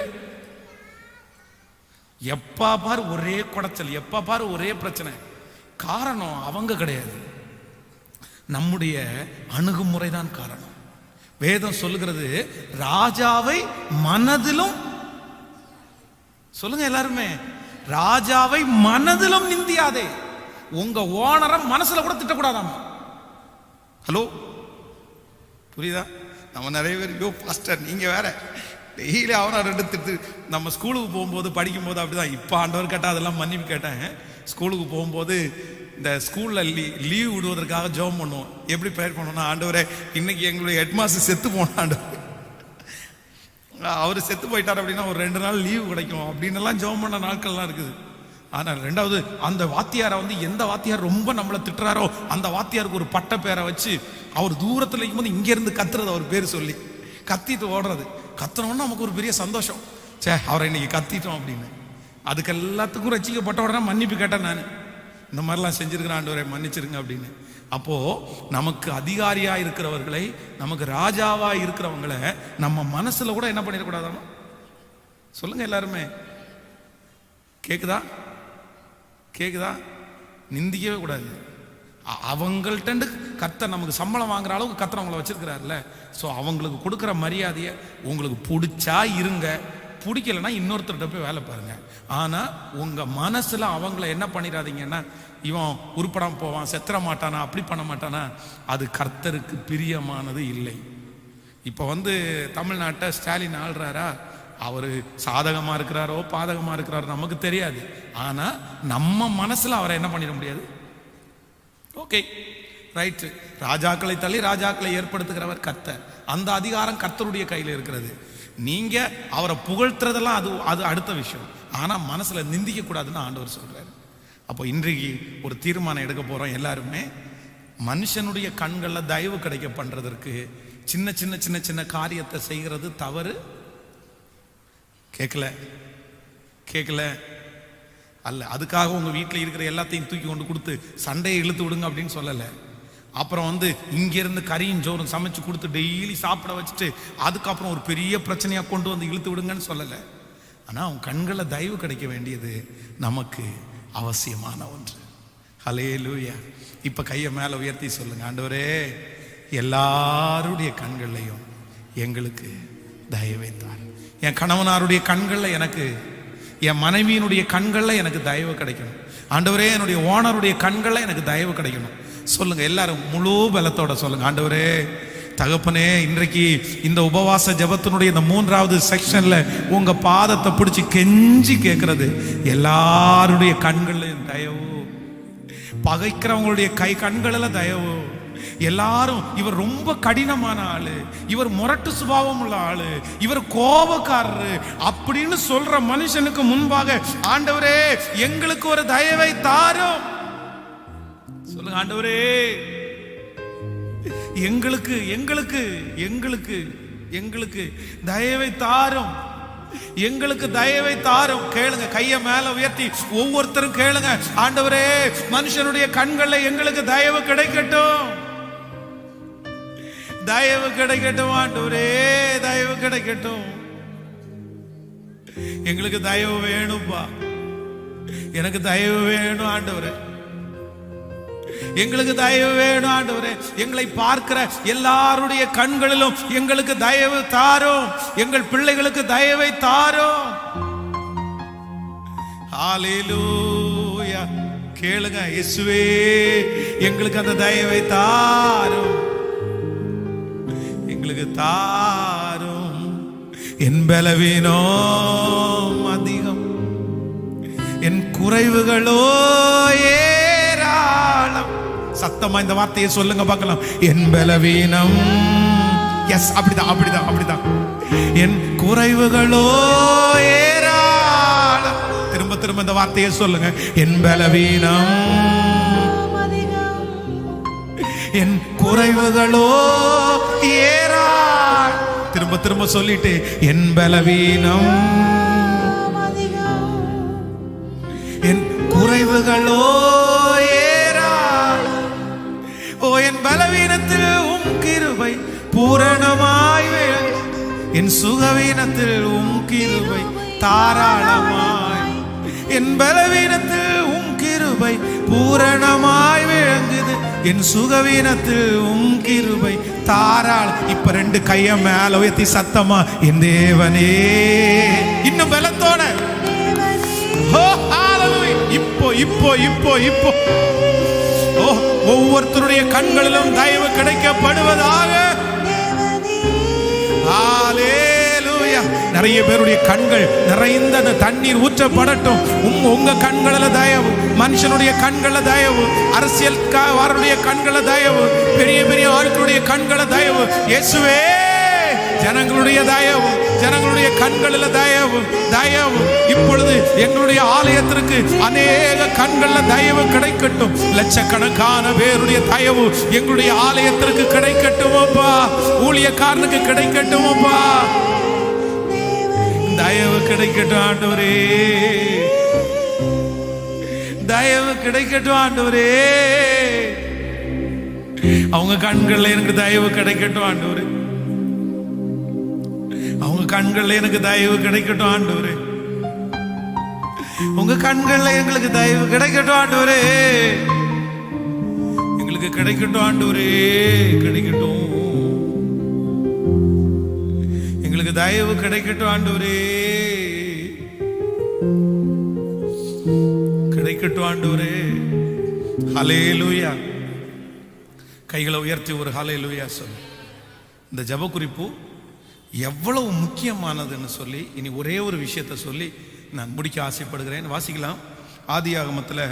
எப்பா பாரு ஒரே குடைச்சல், எப்பா பாரு ஒரே பிரச்சனை. காரணம் அவங்க கிடையாது, நம்முடைய அணுகுமுறை தான் காரணம். வேதம் சொல்லுகிறது, ராஜாவை மனதிலும், சொல்லுங்க எல்லாருமே, ராஜாவை மனதிலும் நிந்தியாதே. உங்க ஓனரை மனசுல கூட திட்டக்கூடாதாமா. ஹலோ, புரியுதா? நம்ம நிறைய பேர், யோ பாஸ்டர் நீங்க வேற டெய்லி அவனை 2 திட்டு. நம்ம ஸ்கூலுக்கு போகும்போது படிக்கும்போது அப்படிதான். இப்போ ஆண்டவர் கேட்டா அதெல்லாம் மன்னிப்பு கேட்டேன். ஸ்கூலுக்கு போகும்போது இந்த ஸ்கூலில் லீவ் விடுவதற்காக ஜெபம் பண்ணுவோம். எப்படி ப்ரேயர் பண்ணுவோம்னா, ஆண்டவரே இன்னைக்கு எங்களுடைய ஹெட்மாஸ்டர் செத்து போனாண்டு, அவர் செத்து போயிட்டார் அப்படின்னா ஒரு 2 நாள் லீவு கிடைக்கும் அப்படின்னு எல்லாம் ஜெபம் பண்ண நாட்கள்லாம் இருக்குது. ஆனால் 2வது அந்த வாத்தியாரை எந்த வாத்தியார் ரொம்ப நம்மளை திட்டுறாரோ அந்த வாத்தியாருக்கு ஒரு பட்ட பேரை வச்சு அவர் தூரத்தில் இருக்கும்போது இங்கேருந்து கத்துறது, அவர் பேர் சொல்லி கத்திட்டு ஓடுறது. கத்துனோன்னா நமக்கு ஒரு பெரிய சந்தோஷம், சே அவரை இன்னைக்கு கத்திட்டோம் அப்படின்னு. அதுக்கு எல்லாத்துக்கும் ரசிக்கப்பட்ட உடனே மன்னிப்பு கேட்டேன் நான், இந்த மாதிரிலாம் செஞ்சிருக்கிறேன் ஆண்டவரை மன்னிச்சிருங்க அப்படின்னு. அப்போ நமக்கு அதிகாரியா இருக்கிறவர்களை, நமக்கு ராஜாவா இருக்கிறவங்களை நம்ம மனசுல கூட என்ன பண்ணிடக்கூடாதாமா? சொல்லுங்க எல்லாருமே, கேக்குதா? கேக்குதா? நிந்திக்கவே கூடாது. அவங்கள்ட்ட கர்த்தர் நமக்கு சம்பளம் வாங்குற அளவுக்கு கர்த்தர் அவங்கள வச்சிருக்கிறாருல்ல. ஸோ அவங்களுக்கு கொடுக்குற மரியாதையை உங்களுக்கு பிடிச்சா இருங்க, பிடிக்கலன்னா இன்னொருத்தர்கிட்ட போய் வேலை பாருங்க. ஆனா உங்க மனசுல அவங்கள என்ன பண்ணிடாதீங்கன்னா, இவன் உருப்படாம போவான், செத்துற மாட்டானா, அப்படி பண்ண மாட்டானா, அது கர்த்தருக்கு பிரியமானது இல்லை. இப்போ தமிழ்நாட்டை ஸ்டாலின் ஆள்றாரா, அவர் சாதகமா இருக்கிறாரோ பாதகமா இருக்கிறாரோ நமக்கு தெரியாது. ஆனா நம்ம மனசுல அவரை என்ன பண்ணிட முடியாது. ஓகே ரைட், ராஜாக்களை தள்ளி ராஜாக்களை ஏற்படுத்துகிறவர் கர்த்தர். அந்த அதிகாரம் கர்த்தருடைய கையில் இருக்கிறது. நீங்க அவரை புகழ்த்துறதெல்லாம் அது அடுத்த விஷயம். ஆனா மனசுல நிந்திக்க கூடாதுன்னு ஆண்டவர் சொல்றாரு. அப்போ இன்றைக்கு ஒரு தீர்மானம் எடுக்க போறோம் எல்லாருமே. மனுஷனுடைய கண்கள்ல தயவு கிடைக்க பண்றதற்கு சின்ன சின்ன சின்ன சின்ன காரியத்தை செய்கிறது தவறு. கேட்கல அல்ல. அதுக்காக உங்க வீட்டில் இருக்கிற எல்லாத்தையும் தூக்கி கொண்டு கொடுத்து சண்டையை இழுத்து விடுங்க அப்படின்னு சொல்லலை. அப்புறம் இங்கிருந்து கறியும் சோறும் சமைச்சு கொடுத்து டெய்லி சாப்பிட வச்சுட்டு அதுக்கப்புறம் ஒரு பெரிய பிரச்சனையா கொண்டு வந்து இழுத்து விடுங்கன்னு சொல்லலை. ஆனா அவன் கண்களை தயவு கிடைக்க வேண்டியது நமக்கு அவசியமான ஒன்று. ஹல்லேலூயா. இப்ப கையை மேல உயர்த்தி சொல்லுங்க, ஆண்டவரே எல்லாருடைய கண்கள்லையும் எங்களுக்கு தயவை தார். என் கணவனாருடைய கண்கள்ல எனக்கு, என் மனைவியினுடைய கண்கள்ல எனக்கு தயவு கிடைக்கணும். ஆண்டவரே என்னுடைய ஓனருடைய கண்கள்ல எனக்கு தயவு கிடைக்கணும். சொல்லுங்க எல்லாரும் முழு பலத்தோட சொல்லுங்க, ஆண்டவரே தகப்பனே இன்றைக்கு இந்த உபவாச ஜெபத்தினுடைய இந்த 3வது செக்ஷன்ல உங்க பாதத்தை பிடிச்சி கெஞ்சி கேட்கறது, எல்லாருடைய கண்கள்ல தயவு, பகைக்கிறவங்களுடைய கண்களில் தயவு. எல்லாரும் இவர் ரொம்ப கடினமான ஆளு, இவர் முரட்டு சுபாவம் உள்ள ஆளு, இவர் கோபக்காரரு அப்படின்னு சொல்ற மனுஷனுக்கு முன்பாக ஆண்டவரே எங்களுக்கு ஒரு தயவை தாரும். சொல்லுங்க, ஆண்டவரே எங்களுக்கு எங்களுக்கு எங்களுக்கு எங்களுக்கு தயவை தாரும், எங்களுக்கு தயவை தாரும். கேளுங்க, கையை மேல உயர்த்தி ஒவ்வொருத்தரும் கேளுங்க, ஆண்டவரே மனுஷனுடைய கண்கள்ல எங்களுக்கு தயவு கிடைக்கட்டும், தயவு கிடைக்கட்டும், ஆண்டவரே தயவு கிடைக்கட்டும். எங்களுக்கு தயவு வேணும்பா, எனக்கு தயவு வேணும் ஆண்டவரே, எங்களுக்கு தயவு வேணும் ஆண்டவரே. எங்களை பார்க்கிற எல்லாருடைய கண்களிலும் எங்களுக்கு தயவு தாரும், எங்கள் பிள்ளைகளுக்கு தயவை தாரும். ஹல்லேலூயா. கேளுங்க, இயேசுவே எங்களுக்கு அந்த தயவை தாரும், எங்களுக்கு தாரும். என் பலவீனோ அதிகம், என் குறைவுகளோ ஏராளம். சத்தமா இந்த வார்த்தையை சொல்லுங்க பார்க்கலாம், என் பலவீனம். எஸ், அப்படிதான் அப்படிதான் அப்படிதான். என் குறைவுகளோ ஏராளம். திரும்ப திரும்ப இந்த வார்த்தையை சொல்லுங்க, என் பலவீனம், என் குறைவுகளோ ஏராளம். திரும்ப திரும்ப சொல்லிட்டு, என் பலவீனம், என் குறைவுகளோ ஏராளம். ஓ என் பலவீனத்தில் உம் கிருபை பூரணமாய், என் சுகவீனத்தில் உம் கிருபை தாராளமாய். என் பலவீனத்தில் உம் கிருபை பூரணமாய் விளங்குது, என் சுகவீனத்தில் உம் கிருபை தாராளம். இப்ப 2 கைய மேல உயர்த்தி சத்தமா, என் தேவனே, இன்னும் பலத்தோட. இப்போ இப்போ இப்போ இப்போ ஒவ்வொருத்தருடைய கண்களிலும் தயவு கிடைக்கப்படுவதாக. ஹல்லேலூயா. நிறைய பேருடைய கண்கள் நிறைந்த தண்ணீர் ஊற்றப்படட்டும். உங்க கண்களில் தயவு, மனுஷனுடைய கண்களில் தயவு, அரசியல்காரருடைய கண்களில் தயவு, பெரிய பெரிய ஆட்களுடைய கண்களில் தயவு. இயேசுவே ஜனங்களுடைய தயவு, ஜனங்களுடைய கண்களில் தயவு தயவு. இப்பொழுது எங்களுடைய ஆலயத்திற்கு அநேக கண்களில் தயவு கிடைக்கட்டும். லட்சக்கணக்கான பேருடைய தயவு எங்களுடைய ஆலயத்திற்கு கிடைக்கட்டும் அப்பா, ஊழியக்காரனுக்கு கிடைக்கட்டும் அப்பா, தயவு கிடைக்கட்டும் ஆண்டவரே, தயவு கிடைக்கட்டும் ஆண்டவரே. அவங்க கண்களில் எனக்கு தயவு கிடைக்கட்டும் ஆண்டவரே, அவங்க கண்கள்ல எனக்கு தயவு கிடைக்கட்டும் ஆண்டவரே, உங்க கண்கள்ல எங்களுக்கு தயவு கிடைக்கட்டும் ஆண்டவரே, எங்களுக்கு கிடைக்கட்டும் ஆண்டவரே, கிடைக்கட்டும், எங்களுக்கு தயவு கிடைக்கட்டும் ஆண்டவரே, கிடைக்கட்டும் ஆண்டவரே. ஹல்லேலூயா. கைகளை உயர்த்தி ஒரு ஹல்லேலூயா சொல்லு. இந்த ஜெப குறிப்பு எவ்வளவு முக்கியமானதுன்னு சொல்லி இனி ஒரே ஒரு விஷயத்தை சொல்லி நான் முடிக்க ஆசைப்படுகிறேன். வாசிக்கலாம். ஆதியாகமத்தில்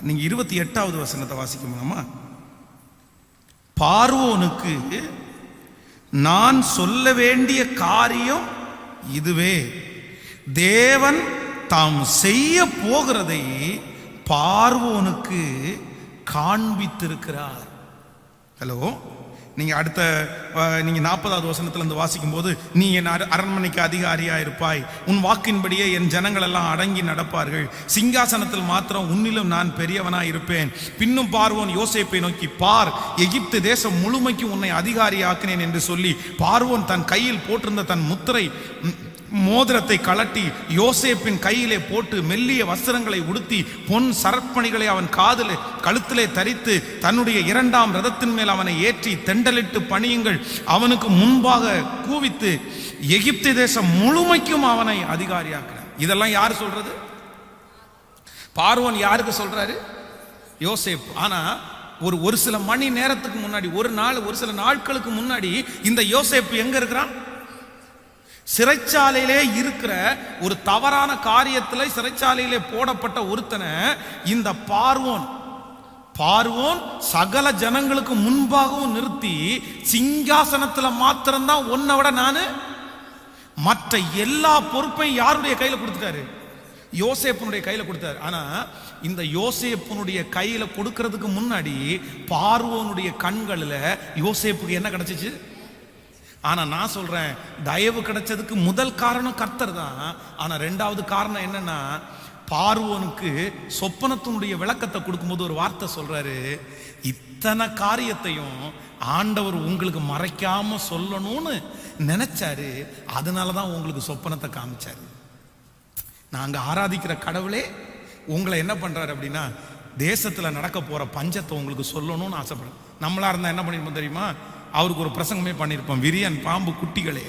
நீங்க 28வது வசனத்தை வாசிக்கணுமா? பார்வோனுக்கு நான் சொல்ல வேண்டிய காரியம் இதுவே, தேவன் தாம் செய்ய போகிறதை பார்வோனுக்கு காண்பித்திருக்கிறார். ஹலோ, நீங்க அடுத்த நீங்க 40வது வசனத்துல இருந்து வாசிக்கும் போது, நீ என் அரண்மனைக்கு அதிகாரியா இருப்பாய், உன் வாக்கின்படியே என் ஜனங்கள் எல்லாம் அடங்கி நடப்பார்கள், சிங்காசனத்தில் மாத்திரம் உன்னிலும் நான் பெரியவனாய் இருப்பேன். பின்னும் பார்வோன் யோசேப்பை நோக்கி, பார், எகிப்து தேசம் முழுமைக்கும் உன்னை அதிகாரியாக்கினேன் என்று சொல்லி பார்வோன் தன் கையில் போட்டிருந்த தன் முத்திரை மோதிரத்தை கலட்டி யோசேப்பின் கையிலே போட்டு மெல்லிய வஸ்திரங்களை உடுத்தி பொன் சரப்பணிகளை அவன் கழுத்திலே தரித்து தன்னுடைய 2ஆம் ரதத்தின் மேல் அவனை ஏற்றி தெண்டலிட்டு பணியுங்கள் அவனுக்கு முன்பாக கூவித்து எகிப்து தேசம் முழுமைக்கும் அவனை அதிகாரியாக்குறார். இதெல்லாம் யாரு சொல்றது? பார்வோன் யாருக்கு சொல்றாரு? யோசேப். ஆனா ஒரு சில மணி நேரத்துக்கு முன்னாடி, ஒரு சில நாட்களுக்கு முன்னாடி இந்த யோசேப் எங்க இருக்கிறான்? சிறைச்சாலையிலே இருக்கிற ஒரு தவறான காரியத்தில் சிறைச்சாலையிலே போடப்பட்ட ஒருத்தனை இந்த பார்வோன் சகல ஜனங்களுக்கு முன்பாகவும் நிறுத்தி, சிங்காசனத்துல மாத்திரம்தான் உன்னை விட நானு, மற்ற எல்லா பொறுப்பையும் யாருடைய கையில கொடுத்துட்டாரு? யோசேப்பனுடைய கையில கொடுத்தாரு. ஆனா இந்த யோசேப்பனுடைய கையில கொடுக்கிறதுக்கு முன்னாடி பார்வோனுடைய கண்களில் யோசேப்புக்கு என்ன கிடைச்சிச்சு? ஆனா நான் சொல்றேன், தயவு கிடைச்சதுக்கு முதல் காரணம் கர்த்தர் தான். ஆனா 2வது காரணம் என்னன்னா, பார்வோனுக்கு சொப்பனத்தினுடைய விளக்கத்தை கொடுக்கும்போது ஒரு வார்த்தை சொல்றாரு, இத்தனை காரியத்தையும் ஆண்டவர் உங்களுக்கு மறைக்காம சொல்லணும்னு நினைச்சாரு, அதனாலதான் உங்களுக்கு சொப்பனத்தை காமிச்சாரு. நாங்க ஆராதிக்கிற கடவுளே உங்களை என்ன பண்றாரு அப்படின்னா, தேசத்துல நடக்க போற பஞ்சத்தை உங்களுக்கு சொல்லணும்னு ஆசைப்படுறேன். நம்மளா இருந்தா என்ன பண்ணிருப்போம் தெரியுமா? அவருக்கு ஒரு பிரசங்கமே பண்ணியிருப்போம், விரியன் பாம்பு குட்டிகளே,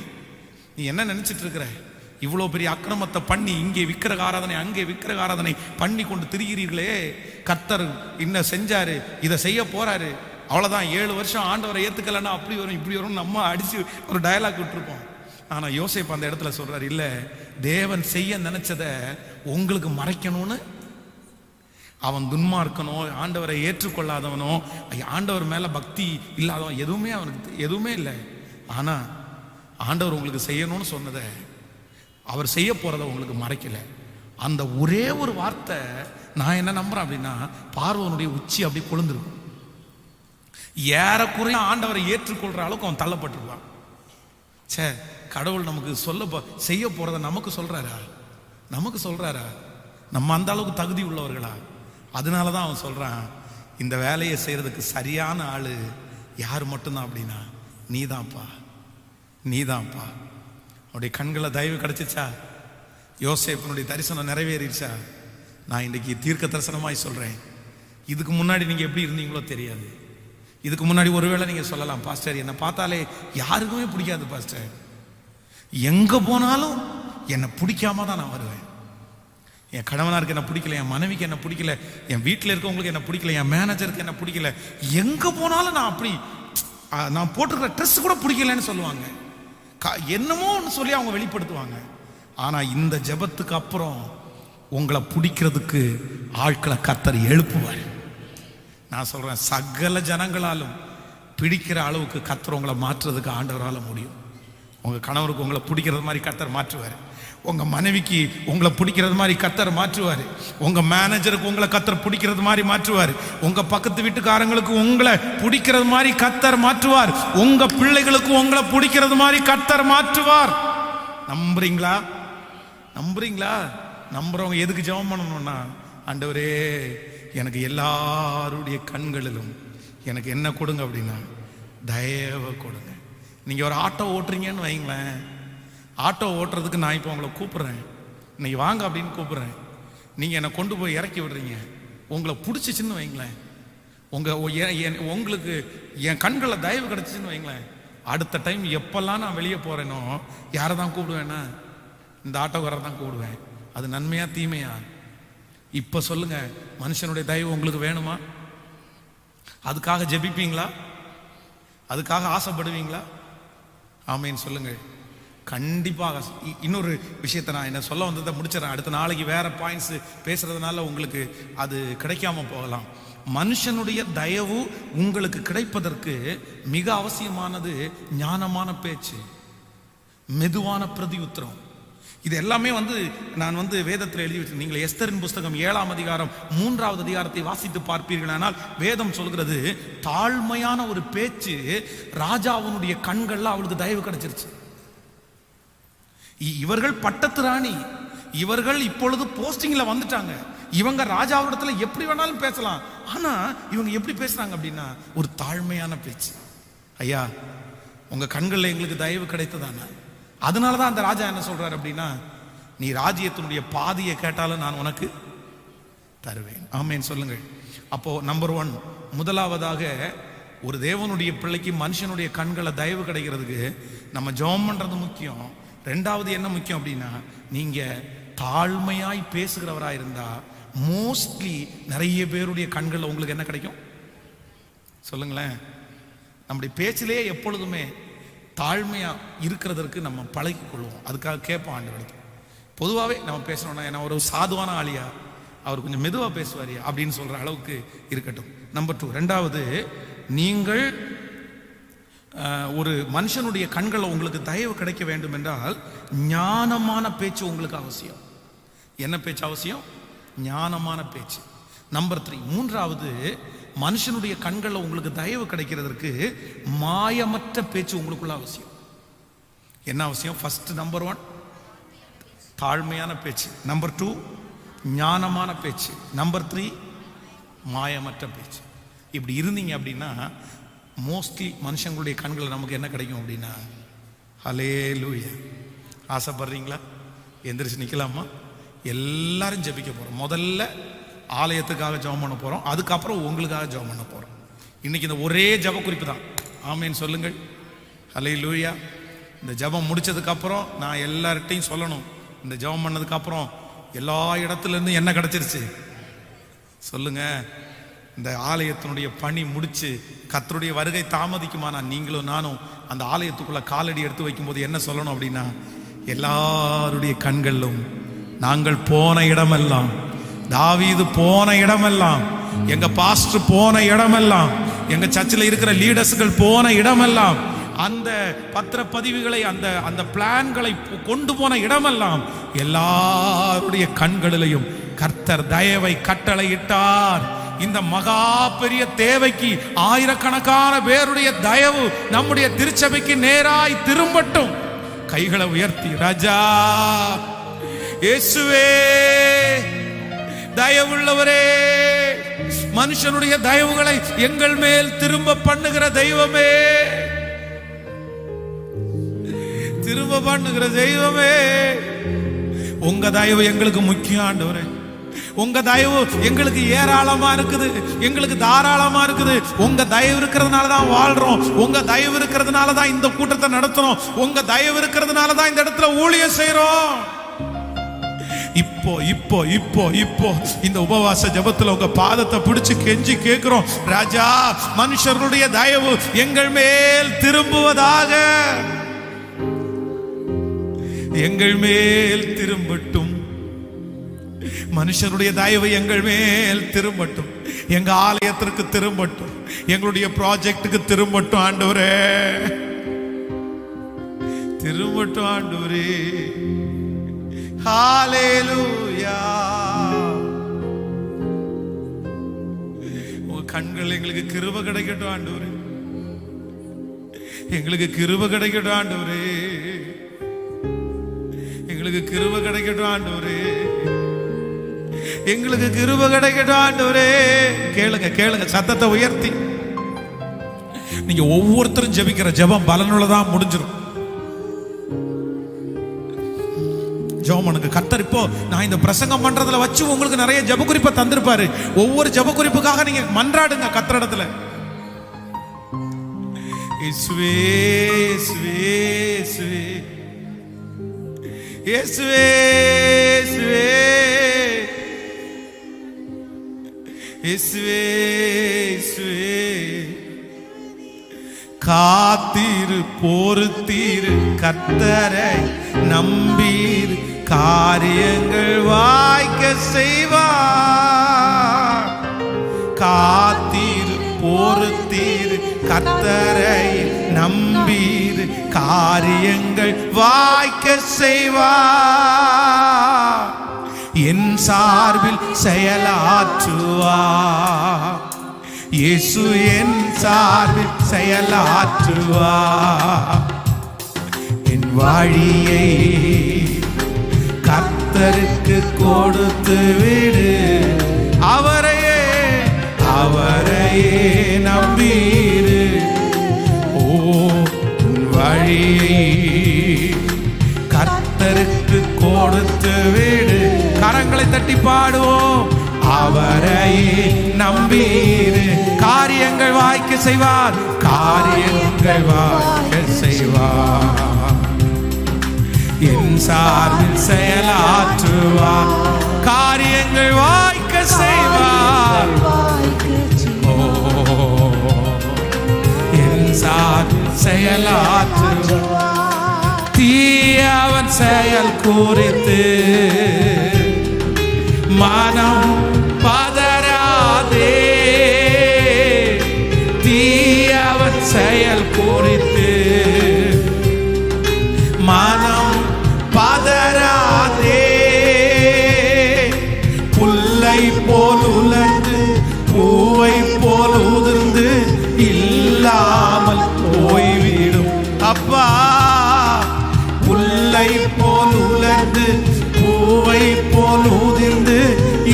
நீ என்ன நினைச்சிட்டு இருக்கிற? இவ்வளோ பெரிய அக்கிரமத்தை பண்ணி இங்கே விக்கிரக ஆராதனை அங்கே விக்கிரக ஆராதனை பண்ணி கொண்டு திரிகிறீர்களே, கர்த்தர் இன்னும் செஞ்சாரு, இதை செய்ய போறாரு, அவ்வளோதான், 7 வருஷம் ஆண்டவரை ஏற்றுக்கலன்னா அப்படி வரும் இப்படி வரும் நம்ம அடிச்சு ஒரு டயலாக் விட்டுருப்போம். ஆனால் யோசேப்பு அந்த இடத்துல சொல்றாரு, இல்லை, தேவன் செய்ய நினைச்சதை உங்களுக்கு மறைக்கணும்னு. அவன் துன்மார்க்கனோ, ஆண்டவரை ஏற்றுக்கொள்ளாதவனோ, ஆண்டவர் மேல பக்தி இல்லாதவன், எதுவுமே அவனுக்கு எதுவுமே இல்லை. ஆனா ஆண்டவர் உங்களுக்கு செய்யணும்னு சொன்னதை, அவர் செய்ய போறதை உங்களுக்கு மறைக்கல. அந்த ஒரே ஒரு வார்த்தை நான் என்ன நம்புறேன் அப்படின்னா, பார்வோனுடைய உச்சி அப்படி கொழுந்துருக்கும். ஏறக்குறைய ஆண்டவரை ஏற்றுக்கொள்ற அளவுக்கு அவன் தள்ளப்பட்டிருவான். சே, கடவுள் நமக்கு செய்ய போறதை நமக்கு சொல்றாரா? நம்ம அந்த அளவுக்கு தகுதி உள்ளவர்களா? அதனாலதான் அவன் சொல்றான், இந்த வேலையை செய்யறதுக்கு சரியான ஆளு யார் மட்டும்தான் அப்படின்னா, நீதான்ப்பா. அவருடைய கண்களை தயவு கிடைச்சிச்சா? யோசேப்பனுடைய தரிசனம் நிறைவேறிச்சா? நான் இன்னைக்கு தீர்க்க தரிசனமாய் சொல்றேன், இதுக்கு முன்னாடி நீங்க எப்படி இருந்தீங்களோ தெரியாது. இதுக்கு முன்னாடி ஒருவேளை நீங்க சொல்லலாம், பாஸ்டர் என்னை பார்த்தாலே யாருக்குமே பிடிக்காது பாஸ்டர், எங்க போனாலும் என்னை பிடிக்காம தான் நான் வருவேன், என் கணவனாருக்கு என்ன பிடிக்கல, என் மனைவிக்கு என்ன பிடிக்கல, என் வீட்டில் இருக்கவங்களுக்கு என்ன பிடிக்கல, என் மேனேஜருக்கு என்ன பிடிக்கல, எங்க போனாலும் நான் அப்படி, நான் போட்டிருக்கிற ட்ரெஸ் கூட பிடிக்கலன்னு சொல்லுவாங்க, என்னமோ ஒன்று சொல்லி அவங்க வெளிப்படுத்துவாங்க. ஆனா இந்த ஜெபத்துக்கு அப்புறம் உங்களை பிடிக்கிறதுக்கு ஆட்களை கர்த்தர் எழுப்புவார். நான் சொல்றேன், சகல ஜனங்களாலும் பிடிக்கிற அளவுக்கு கர்த்தர் உங்களை மாற்றுறதுக்கு ஆண்டவரால முடியும். உங்க கணவருக்கு உங்களை பிடிக்கிறது மாதிரி கர்த்தர் மாற்றுவார், உங்க மனைவிக்கு உங்களை பிடிக்கிறது மாதிரி கர்த்தர் மாற்றுவார், உங்க மேனேஜருக்கு உங்களை கர்த்தர் பிடிக்கிறது மாதிரி மாற்றுவார், உங்க பக்கத்து வீட்டுக்காரங்களுக்கு உங்களை பிடிக்கிறது மாதிரி கர்த்தர் மாற்றுவார், உங்க பிள்ளைகளுக்கு உங்களை பிடிக்கிறது மாதிரி கர்த்தர் மாற்றுவார். நம்புறீங்களா? நம்புறவங்க எதுக்கு ஜெபம் பண்ணணும்னா, ஆண்டவரே எனக்கு எல்லாருடைய கண்களிலும் எனக்கு என்ன கொடுங்க அப்படின்னா, தயவு கொடுங்க. நீங்க ஒரு ஆட்டோ ஓட்டுறீங்கன்னு வைங்களேன், ஆட்டோ ஓட்டுறதுக்கு நான் இப்போ உங்களை கூப்பிடுறேன், இன்னைக்கு வாங்க அப்படின்னு கூப்பிடுறேன், நீங்க என்னை கொண்டு போய் இறக்கி விடுறீங்க, உங்களை பிடிச்சிச்சின்னு வைங்களேன், உங்களுக்கு என் கண்களில் தயவு கிடைச்சிச்சின்னு வைங்களேன், அடுத்த டைம் எப்பெல்லாம் நான் வெளியே போறேனோ யாரை தான் கூப்பிடுவேன்னா, இந்த ஆட்டோக்காரரை தான் கூப்பிடுவேன். அது நன்மையா தீமையா? இப்ப சொல்லுங்க, மனுஷனுடைய தயவு உங்களுக்கு வேணுமா? அதுக்காக ஜெபிப்பீங்களா? அதுக்காக ஆசைப்படுவீங்களா? ஆமேன்னு சொல்லுங்க. கண்டிப்பாக. இன்னொரு விஷயத்தை நான் என்ன சொல்ல வந்ததை முடிச்சிடறேன், அடுத்த நாளைக்கு வேற பாயிண்ட்ஸ் பேசுறதுனால உங்களுக்கு அது கிடைக்காம போகலாம். மனுஷனுடைய தயவு உங்களுக்கு கிடைப்பதற்கு மிக அவசியமானது ஞானமான பேச்சு, மெதுவான பிரதி உத்தரம். இது எல்லாமே நான் வேதத்தில் எழுதி வச்சு, நீங்கள் எஸ்தரின் புஸ்தகம் 7ஆம் அதிகாரம் 3வது அதிகாரத்தை வாசித்து பார்ப்பீர்களானால் வேதம் சொல்கிறது, தாழ்மையான ஒரு பேச்சு ராஜாவுடைய கண்கள்ல அவளுக்கு தயவு கிடைச்சிருச்சு. இவர்கள் பட்டத்து ராணி, இவர்கள் இப்பொழுது போஸ்டிங்ல வந்துட்டாங்க, இவங்க ராஜாவிடத்துல எப்படி வேணாலும் பேசலாம். ஆனா இவங்க எப்படி பேசுறாங்க அப்படின்னா ஒரு தாழ்மையான பேச்சு. ஐயா, உங்க கண்கள்ல எங்களுக்கு தயவு கிடைத்ததானா? அதனாலதான் அந்த ராஜா என்ன சொல்றாரு அப்படின்னா, நீ ராஜ்யத்தினுடைய பாதியை கேட்டாலும் நான் உனக்கு தருவேன். ஆமேன் சொல்லுங்கள். அப்போ நம்பர் 1, முதலாவதாக ஒரு தேவனுடைய பிள்ளைக்கு மனுஷனுடைய கண்களை தயவு கிடைக்கிறதுக்கு நம்ம ஜெபம் பண்றது முக்கியம். 2வது என்ன முக்கியம் அப்படின்னா, நீங்க தாழ்மையாய் பேசுகிறவரா இருந்தா மோஸ்ட்லி நிறைய பேருடைய கண்கள்ல உங்களுக்கு என்ன கிடைக்கும் சொல்லுங்களேன். நம்முடைய பேச்சிலேயே எப்பொழுதுமே தாழ்மையா இருக்கிறதற்கு நம்ம பழகி கொள்வோம். அதுக்காக கேட்போம் ஆண்டவருக்கு. பொதுவாகவே நம்ம பேசணும்னா, ஏன்னா ஒரு சாதுவான ஆளியா, அவர் கொஞ்சம் மெதுவா பேசுவாரியா அப்படின்னு சொல்ற அளவுக்கு இருக்கட்டும். நம்பர் 2, 2வது, நீங்கள் ஒரு மனுஷனுடைய கண்களில் உங்களுக்கு தயவு கிடைக்க வேண்டும் என்றால் ஞானமான பேச்சு உங்களுக்கு அவசியம். என்ன பேச்சு அவசியம்? ஞானமான பேச்சு. நம்பர் 3, 3வது, மனுஷனுடைய கண்களில் உங்களுக்கு தயவு கிடைக்கிறதற்கு மாயமற்ற பேச்சு உங்களுக்குள்ள அவசியம். என்ன அவசியம்? ஃபர்ஸ்ட் நம்பர் 1 தாழ்மையான பேச்சு, நம்பர் 2 ஞானமான பேச்சு, நம்பர் 3 மாயமற்ற பேச்சு. இப்படி இருந்தீங்க அப்படின்னா மோஸ்ட்லி மனுஷங்களுடைய கண்களில் நமக்கு என்ன கிடைக்கும் அப்படின்னா, ஹல்லேலூயா. ஆசைப்படுறீங்களா? எந்திரிச்சு நிற்கலாமா? எல்லாரும் ஜெபிக்க போகிறோம். முதல்ல ஆலயத்துக்காக ஜெபம் பண்ண போகிறோம், அதுக்கப்புறம் உங்களுக்காக ஜெபம் பண்ண போகிறோம். இன்னைக்கு இந்த ஒரே ஜெப குறிப்பு தான். ஆமேன் சொல்லுங்கள். ஹல்லேலூயா. இந்த ஜெபம் முடிச்சதுக்கப்புறம் நான் எல்லார்கிட்டையும் சொல்லணும், இந்த ஜெபம் பண்ணதுக்கப்புறம் எல்லா இடத்துலேருந்து என்ன கிடச்சிருச்சு சொல்லுங்க. இந்த ஆலயத்தினுடைய பணி முடிச்சு கர்த்தருடைய வருகை தாமதிக்குமானா நீங்களும் நானும் அந்த ஆலயத்துக்குள்ள காலடி எடுத்து வைக்கும்போது என்ன சொல்லணும் அப்படின்னா, எல்லாருடைய கண்களிலும் நாங்கள் போன இடமெல்லாம், தாவீது போன இடமெல்லாம், எங்க பாஸ்டர் போன இடமெல்லாம், எங்க சர்ச்சில் இருக்கிற லீடர்ஸ்கள் போன இடமெல்லாம், அந்த பத்திரப்பதிவுகளை அந்த பிளான்களை கொண்டு போன இடமெல்லாம் எல்லாருடைய கண்களிலையும் கர்த்தர் தயவை கட்டளையிட்டார். இந்த மகா பெரிய தேவைக்கு ஆயிரக்கணக்கான பேருடைய தயவு நம்முடைய திருச்சபைக்கு நேராய் திரும்பட்டும். கைகளை உயர்த்தி, ராஜா இயேசுவே, தயவுள்ளவரே, மனுஷனுடைய தயவுகளை எங்கள் மேல் திரும்ப பண்ணுகிற தெய்வமே, திரும்ப பண்ணுகிற தெய்வமே, உங்க தயவு எங்களுக்கு முக்கியம் ஆண்டவரே. உங்க தயவு எங்களுக்கு ஏராளமா இருக்குது, எங்களுக்கு தாராளமா இருக்குது. உங்க தயவு இருக்கிறதுனால தான் வாழ்றோம், உங்க தயவு இருக்கிறதுனால தான் இந்த கூட்டத்தை நடத்துறோம், உங்க தயவு இருக்கிறதுனால தான் இந்த இடத்துல ஊழியம் செய்றோம். இப்போ இப்போ இப்போ இப்போ இந்த உபவாச ஜெபத்துல உங்க பாதத்தை பிடிச்சு கெஞ்சி கேட்கிறோம், ராஜா மனுஷர்களுடைய தயவு எங்கள் மேல் திரும்புவதாக, எங்கள் மேல் திரும்பட்டும். மனுஷனுடைய தயவு எங்கள் மேல் திரும்பட்டும், எங்க ஆலயத்திற்கு திரும்பட்டும், எங்களுடைய ப்ராஜெக்டுக்கு திரும்பட்டும் ஆண்டவரே, திரும்பட்டும் ஆண்டவரே. ஹல்லேலூயா. உங்க கண்கள் எங்களுக்கு கிருபை கிடைக்கட்டும் ஆண்டவரே, எங்களுக்கு கிருபை கிடைக்கட்டும் ஆண்டவரே, எங்களுக்கு கிருபை கிடைக்கட்டும் ஆண்டவரே, எங்களுக்கு கிருபை கிடைக்கட்டும் ஆண்டவரே. கேளுங்க கேளுங்க, சத்தத்தை உயர்த்தி. நீங்க ஒவ்வொருத்தரும் ஜெபிக்கிற ஜெபம் பலனுள்ளதா முடிஞ்சிடும். ஜெபம் பண்ணுங்க. கர்த்தர் இப்போ நான் இந்த பிரசங்கம் பண்றதுல வச்சு உங்களுக்கு நிறைய ஜெப குறிப்பை தந்திருப்பாரு. ஒவ்வொரு ஜெப குறிப்புக்காக நீங்க மன்றாடுங்க கர்த்தரிடத்துல. இயேசுவே இயேசுவே இயேசுவே இயேசுவே இயேசுவே இயேசுவே இயேசுவே. காத்தீரு பொறுத்தீரு கர்த்தரை நம்பீர், காரியங்கள் வாய்க்க செய்வார். காத்தீரு பொறுத்தீரு கர்த்தரை நம்பீரு காரியங்கள் வாய்க்க செய்வார். என் சார்பில் செயலாற்றுவார். இயேசு என் சார்பில் செயலாற்றுவார். என் வழியை கர்த்தருக்கு கொடுத்து விடு. அவரையே நம்பீரு. ஓ, உன் வழியை கர்த்தருக்கு கொடுத்து விடு. கரங்களை தட்டி பாடுவோம். அவரையே நம்பீரு. காரியங்கள் வாய்க்க செய்வார். காரியங்கள் வாய்க்க செய்வார். என் சார்பில் செயலாற்றுவார். காரியங்கள் வாய்க்க செய்வார். ஓ, என் சார்பில் செயலாற்றுவார். தீயவன் செயல் குறித்து மனம் பதறாதே. தீயவன் செயல் குறித்து மனம் பதறாதே. புல்லை போல் உலர்ந்து பூவை போல் உதிர்ந்து இல்லாமல் போய்விடும். அப்பா, புல்லை போல் உலர்ந்து பூவை போல் உதிர்ந்து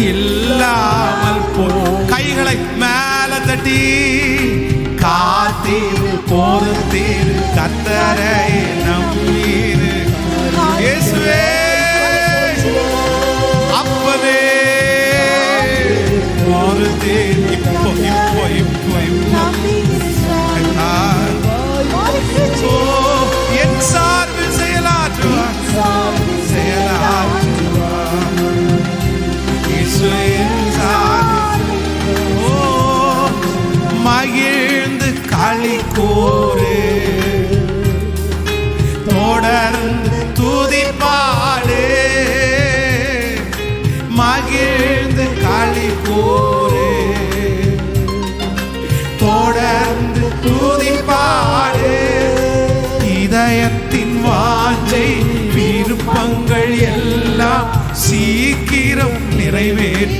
இல்லாமல் போய். கைகளை மேல தட்டி காத்தீர் பொறுத்தீர் கர்த்தரை நம்பீரு. இயேசுவே, அப்பவே பொறுத்தீர். இப்போ இப்போ இப்போ இப்போ என் சார்பில் செயலாற்றுவார். செயலாற்றுவார். இயேசு என் சார்பில். ஓ, மகிழ்ந்து களி கூறு. தொடர்ந்து துதிப்பாடு. மகிழ்ந்து களி கூறு. தொடர்ந்து துதிப்பாடு. இதயத்தின் வாஞ்சை விருப்பங்கள் எல்லாம் சீக்கிரம் நிறைவேற்றுவார்.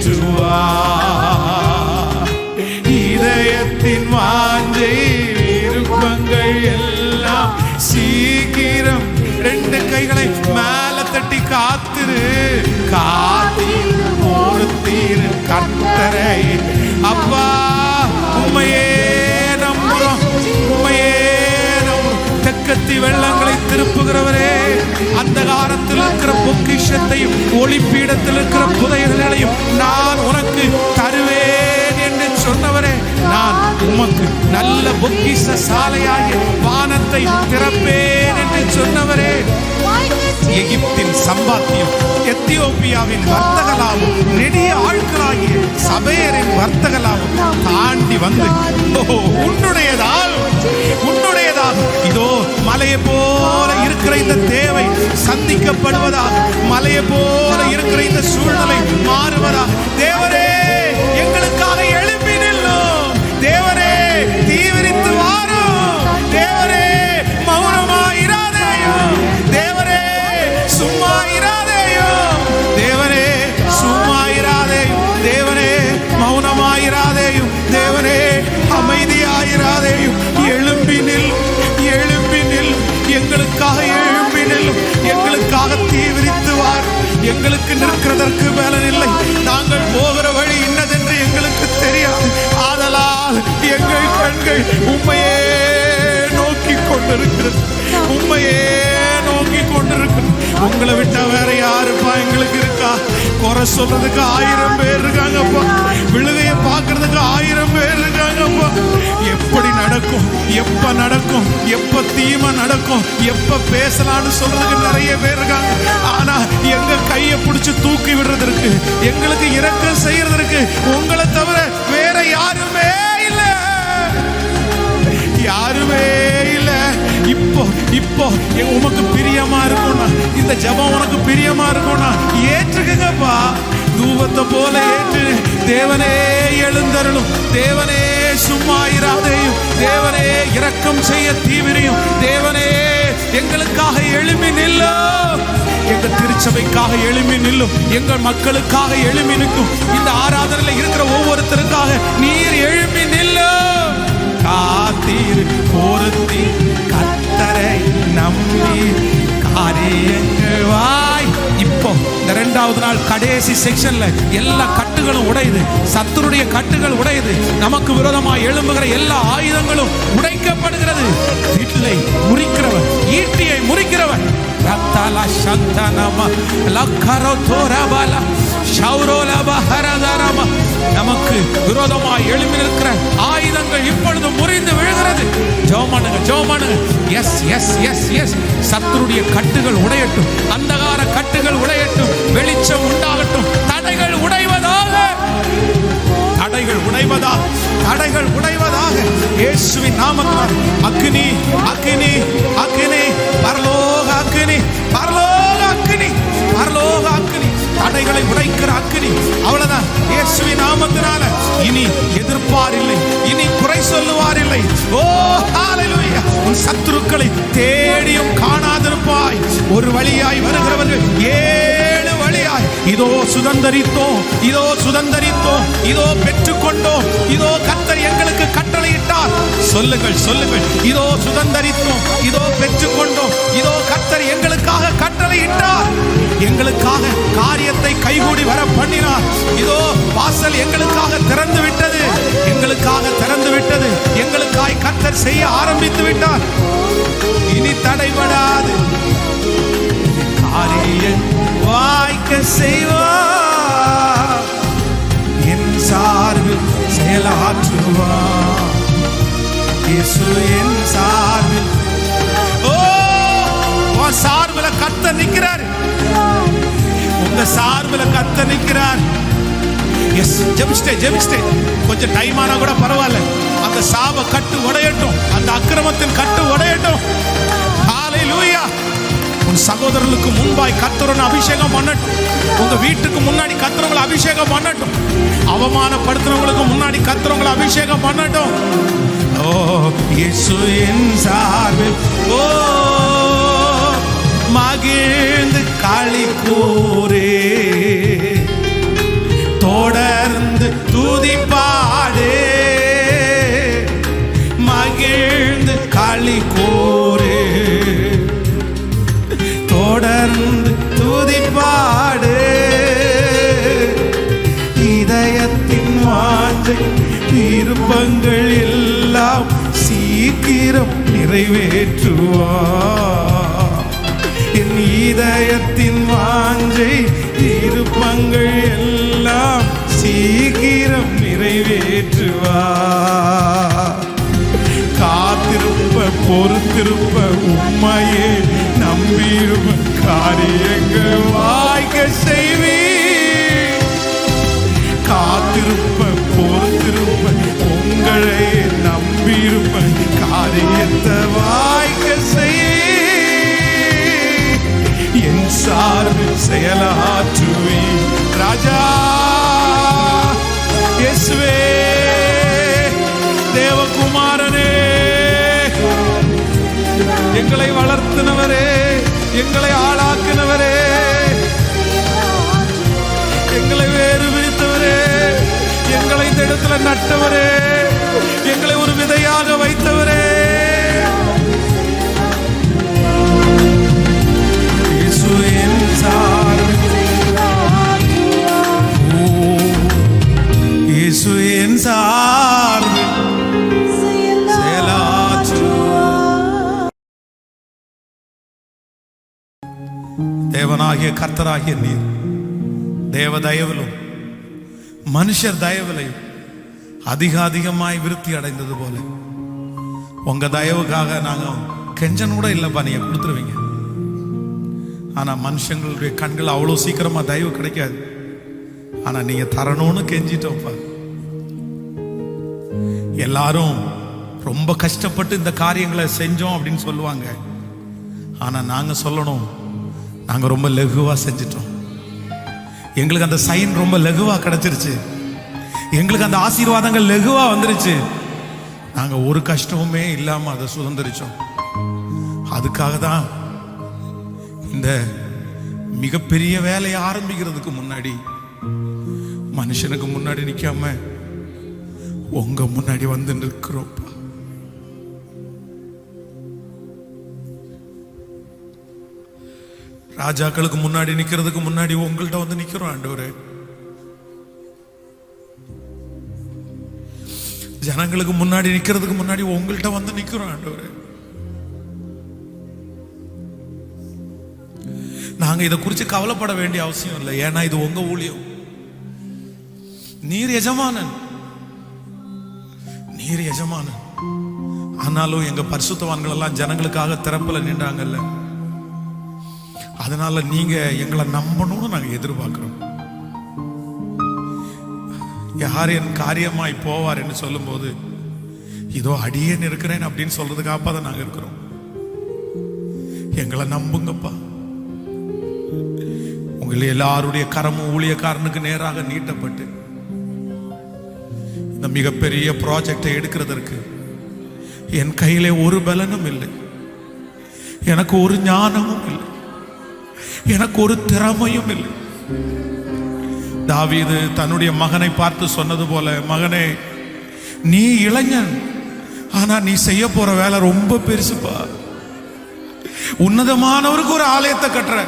இதயத்தின் வாஞ்சை விருப்பங்கள் எல்லாம் சீக்கிரம். ரெண்டு கைகளை மேல தட்டி காத்திரு. காத்தீர் பொறுத்தீர் கர்த்தரை. அப்பா, உம்மையே நம்புறோம். உம்மையே தெற்கத்தி வெள்ளங்களை திருப்புகிறவரே, அந்த காலத்தில் இருக்கிற பொக்கிஷத்தையும் ஒளிப்பீடத்தில் இருக்கிற புதையல்களையும் நான் உனக்கு தருவேன் என்று சொன்னவரே, நான் உமக்கு நல்ல பொக்கிஷ சாலையாகிய வானத்தை திறப்பேன் என்று சொன்னவரே, எகிப்தின் சம்பாத்தியம், எத்தியோப்பியாவின் வர்த்தகலாவும், நெடிய ஆட்களாகிய சபேரின் வர்த்தகலாவும் தாண்டி வந்து உன்னுடையதாக இதோ மலையை போல இருக்கிற இந்த தேவை சந்திக்கப்படுவதாக, மலையை போல இருக்கிற இந்த சூழ்நிலை மாறுவதாக. தேவரே, எங்களுக்காக எழுப்பி நில்லும். தேவரே, தீவிரித்து வாரும். தேவரே, மௌனமாயிராதேயும். தேவரே, சும்மாயிராதேயும். தேவரே, சும்மாயிராதேயும். தேவரே, மௌனமாயிராதேயும். தேவரே, அமைதியாயிராதேயும். எழும்பி நில், எழும்பி நில். எங்களுக்காக எழும்பி நில்லும். எங்களுக்காக தீவிரித்து வார். எங்களுக்கு நிற்கிறதற்கு பலன் இல்லை. நாங்கள் போகிற வழி இன்னதென்று எங்களுக்கு தெரியாது. ஆதலால் எங்கள் கண்கள் உம்மையே நோக்கி கொண்டிருக்கிறது. உம்மையே நோக்கி கொண்டிருக்கிறது. உங்களை விட்டா வேற யாருப்பா எங்களுக்கு இருக்கா? குறை சொல்றதுக்கு 1000 பேர் இருக்காங்கப்பா. விழுகைய பார்க்கறதுக்கு 1000 பேர் இருக்காங்கப்பா. எப்படி நடக்கும், எப்ப நடக்கும், எப்ப தீமை நடக்கும், எப்ப பேசலான்னு சொல்றதுக்கு நிறைய பேர் இருக்காங்க. ஆனா எங்க கையை பிடிச்சு தூக்கி விடுறதற்கு, எங்களுக்கு இரக்கம் செய்யறதற்கு உங்களை தவிர வேற யாருமே இல்லை. யாருமே இல்ல. இப்போ உமக்கு பிரியமா இருக்கும்னா, இந்த ஜெபம் உனக்கு பிரியமா இருக்கும்னா ஏற்றுக்கங்கப்பா. தூபத்தை போல ஏற்று. தேவனே எழுந்தருளும். தேவனே சும்மா சும்மா இராதேயும் தேவனே, இரக்கம் செய்ய தீவிரியும் தேவனே, எங்களுக்காக எழும்பி நில்லும். எங்க திருச்சபைக்காக எழும்பி நில்லும். எங்கள் மக்களுக்காக எழும்பி நிற்கும். இந்த ஆராதனையில் இருக்கிற ஒவ்வொருத்தருக்காக நீர் எழும்பி நில்லும். காத்தீர் பொருத்தி கர்த்தரை நம்பி காரியங்கள் வாய். இப்போ இந்த 2வது நாள் கடைசி செக்ஷன்ல எல்லா கட்டுகளும் உடையுது. சத்துருடைய கட்டுகள் உடையுது. நமக்கு விரோதமாக எழும்புகிற எல்லா ஆயுதங்களும் உடைக்கப்படுகிறது. வீட்டிலை முறிக்கிறவன், ஈட்டியை முறிக்கிறவன், ரத்தலா சந்தனமா லக்கரோ தோரபாலா ஷௌரோலபா ஹரதரமா, நமக்கு விரோதமாக எழும்பி நிற்கிற ஆயுதங்கள் இப்பொழுது முறிந்து விழுகிறது. ஜெபமானுங்க, ஜெபமானுங்க. Yes yes yes yes. சத்துருடைய கட்டுகள் உடையட்டும், அந்தகார கட்டுகள் உடையட்டும், வெளிச்சம் உண்டாகட்டும். தடைகள் உடைவதாக, தடைகள் உடைவதாக, தடைகள் உடைவதாக. இயேசுவின் நாமத்தினால் அக்கினி அக்கினி அக்கினி, பரலோக அக்கினி, பரலோக அக்கினி, பரலோக அக்கினி, தடைகளை உடைக்கிற அக்கினி. அவ்வளவுதான். இயேசுவின் நாமத்தினால இனி எதிர்ப்பார் இல்லை, இனி குறை சொல்லுவார் இல்லை. ஓ ஹalleluya. உன் சத்துருக்களை தேடியும் காணாதிருப்பாய். ஒரு வழியாய் வருகிறவர்கள் 7 வழியாய் இதோ சுதந்தரித்தோம், இதோ சுதந்தரித்தோம், இதோ பெற்றுக்கொண்டோம், இதோ கர்த்தர் எங்களுக்கு கட்டளையிட்டார். சொல்லுங்கள், சொல்லுங்கள். இதோ சுதந்தரித்தோம், இதோ பெற்றுக்கொண்டோம், இதோ கர்த்தர் எங்களுக்காக கட்டளையிட்டார். எங்களுக்காக காரியத்தை கைகூடி வர பண்ணினார். இதோ வாசல் எங்களுக்காக திறந்து விட்டது, எங்களுக்காக திறந்து விட்டது. எங்களுக்காய் கர்த்தர் செய்ய ஆரம்பித்து விட்டார். இனி தடைபடாது. காரியம் வாய்க்க செய்வார், என் சார்பில் செயலாற்றுவார். இயேசு என் சார்பில். ஓ, சார்பில் கர்த்தர் நிற்கிறார். உங்க சார்பில் கர்த்தர் நிற்கிறார். எஸ், ஜெபிச்சிட்டே ஜெபிச்சிட்டே கொஞ்சம் டைம் ஆனா கூட பரவாயில்ல. அந்த சாப கட்டு உடையட்டும், அந்த அக்கிரமத்தின் கட்டு உடையட்டும். ஹalleluya. உன் சகோதரர்களுக்கு முன்பாய் கர்த்தர் அபிஷேகம் பண்ணட்டும். உங்க வீட்டுக்கு முன்னாடி கர்த்தர் அபிஷேகம் பண்ணட்டும். அவமானப்படுத்துறவங்களுக்கு முன்னாடி கர்த்தர் அபிஷேகம் பண்ணட்டும். ஓ இயேசு என் சார்பில். ஓ மகிழ்ந்து களி கூரே, தொடர்ந்து துதிப்பாடே. மகிழ்ந்து களி கூரே, தொடர்ந்து துதிப்பாடே. இதயத்தின் வாஞ்சை விருப்பங்கள் எல்லாம் சீக்கிரம் நிறைவேற்றுவார். என் இதயத்தின் வாஞ்சை விருப்பங்கள் எல்லாம் சீக்கிரம் நிறைவேற்றுவார். காத்திருப்ப பொறுத்திருப்ப உம்மையே நம்பியிருப்ப காரியங்கள் வாய்க்க செய்வீர். காத்திருப்ப பொறுத்திருப்ப உங்களை நம்பியிருப்ப காரியத்தை வாய்க்க செய்வீர். என் சார்பில் செயலாற்றுவீர். ராஜா இயேசுவே, தேவகுமாரனே, எங்களை வளர்த்தினவரே, எங்களை ஆளாக்கினவரே, எங்களை வேறு பிரித்தவரே, எங்களை இந்த இடத்துல நட்டவரே, எங்களை ஒரு விதையாக வைத்தவரே. இயேசு என் சார்பில். இயேசு என் சார்பில் செயலாற்றுவார். தேவனாகிய கர்த்தராகிய நீர் தேவ தயவிலும் மனுஷர் தயவிலையும் அதிக அதிகமாய் விருத்தி அடைந்தது போல உங்க தயவுக்காக நாங்க கெஞ்சன் கூட இல்லப்பா, நீங்க கொடுத்துருவீங்க. ஆனா மனுஷங்களுடைய கண்கள் அவ்வளவு சீக்கிரமா தயவு கிடைக்காது. ஆனா நீங்க தரணும்னு கெஞ்சிட்டோம்ப்பா. எல்லாரும் ரொம்ப கஷ்டப்பட்டு இந்த காரியங்களை செஞ்சோம் அப்படின்னு சொல்லுவாங்க. ஆனா நாங்க சொல்லணும், நாங்க ரொம்ப லகுவா செஞ்சிட்டோம். எங்களுக்கு அந்த சைன் ரொம்ப லகுவா கிடைச்சிருச்சு. எங்களுக்கு அந்த ஆசீர்வாதங்கள் லகுவா வந்துருச்சு. நாங்க ஒரு கஷ்டமுமே இல்லாம அதை சுதந்திரிச்சோம். அதுக்காக தான் இந்த மிகப்பெரிய வேலையை ஆரம்பிக்கிறதுக்கு முன்னாடி மனுஷனுக்கு முன்னாடி நிக்காம உங்க முன்னாடி வந்து நிற்கிறோம். ராஜாக்களுக்கு முன்னாடி நிக்கிறதுக்கு முன்னாடி உங்கள்கிட்ட வந்து நிக்கிறோம் ஆண்டவரே. ஜனங்களுக்கு முன்னாடி நிக்கிறதுக்கு முன்னாடி உங்கள்கிட்ட வந்து நிக்கிறோம் ஆண்டவரே. நாங்க இதை குறித்து கவலைப்பட வேண்டிய அவசியம் இல்லை. ஏன்னா இது உங்க ஊழியம். நீர் எஜமானன், நீர் எஜமானன். ஆனாலும் எங்க பரிசுத்தவான்கள் எல்லாம் ஜனங்களுக்காக திறப்புல நின்றாங்கல்ல, அதனால நீங்க எங்களை நம்பணும்னு நாங்க எதிர்பார்க்கிறோம். யார் என் காரியமாய் போவார் என்று சொல்லும் போது இதோ அடியேன் இருக்கிறேன் அப்படின்னு சொல்றதுக்காக தான் நாங்க இருக்கிறோம். எங்களை நம்புங்கப்பா. உங்களை எல்லாருடைய கரமும் ஊழியக்காரனுக்கு நேராக நீட்டப்பட்டு இந்த மிகப்பெரிய ப்ராஜெக்டை எடுக்கிறதற்கு என் கையிலே ஒரு பலனும் இல்லை, எனக்கு ஒரு ஞானமும் இல்லை, எனக்கு ஒரு திறமையும் இல்லை. தாவீது தன்னுடைய மகனை பார்த்து சொன்னது போல, மகனே நீ இளைஞன், ஆனா நீ செய்ய போற வேலை ரொம்ப பெருசுப்பா. உன்னதமானவருக்கு ஒரு ஆலயத்தை கட்டுற.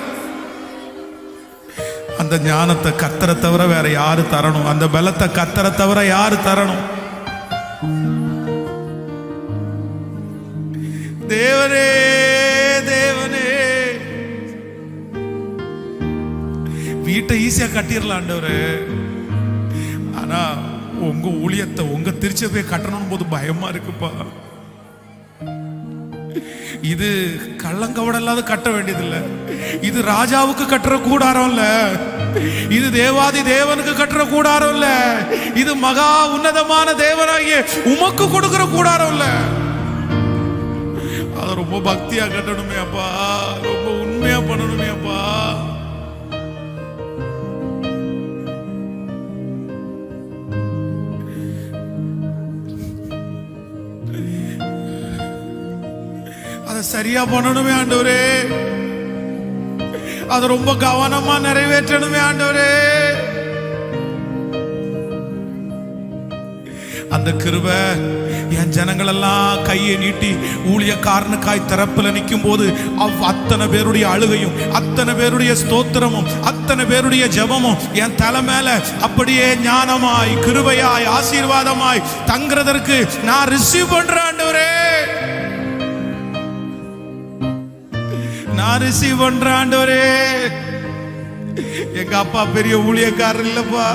அந்த ஞானத்தை கர்த்தரை தவிர வேற யாரு தரணும்? அந்த பலத்தை கர்த்தரை தவிர யாரு தரணும்? தேவனே தேவனே. வீட்டை ஈஸியா கட்டிடலாம் ஆண்டவரே, ஆனா உங்க ஊழியத்தை உங்க திருச்சபையை கட்டணும் போது பயமா இருக்குப்பா. இது கள்ளங்கவடம் இல்லாத கட்ட வேண்டியதில்லை. இது ராஜாவுக்கு கட்டுற கூடாரம் இல்ல, இது தேவாதி தேவனுக்கு கட்டுற கூடாரம் இல்ல, இது மகா உன்னதமான தேவனாகிய உமக்கு கொடுக்கிற கூடாரம் இல்ல. அத ரொம்ப பக்தியா கட்டணுமே அப்பா, ரொம்ப உண்மையா பண்ணணுமே அப்பா. அதை சரியா பண்ணணுமே ஆண்டவரே, அதை ரொம்ப கவனமா நிறைவேற்றணுமே ஆண்டவரே. அந்த கிருபை என் ஜனங்கள் எல்லாம் கையை நீட்டி ஊழியக்காரனுக்காய் திறப்புல நிற்கும் போது அத்தனை பேருடைய அழுகையும், அத்தனை பேருடைய ஸ்தோத்திரமும், அத்தனை பேருடைய ஜெபமும் என் தலை மேல அப்படியே ஞானமாய் கிருபையாய் ஆசீர்வாதமாய் தங்குறதற்கு நான் ரிசீவ் பண்றேன் ஆண்டவரே. நான் ரிசீவ் பண்றேன் ஆண்டவரே. எங்க அப்பா பெரிய ஊழியக்காரர் இல்லப்பா,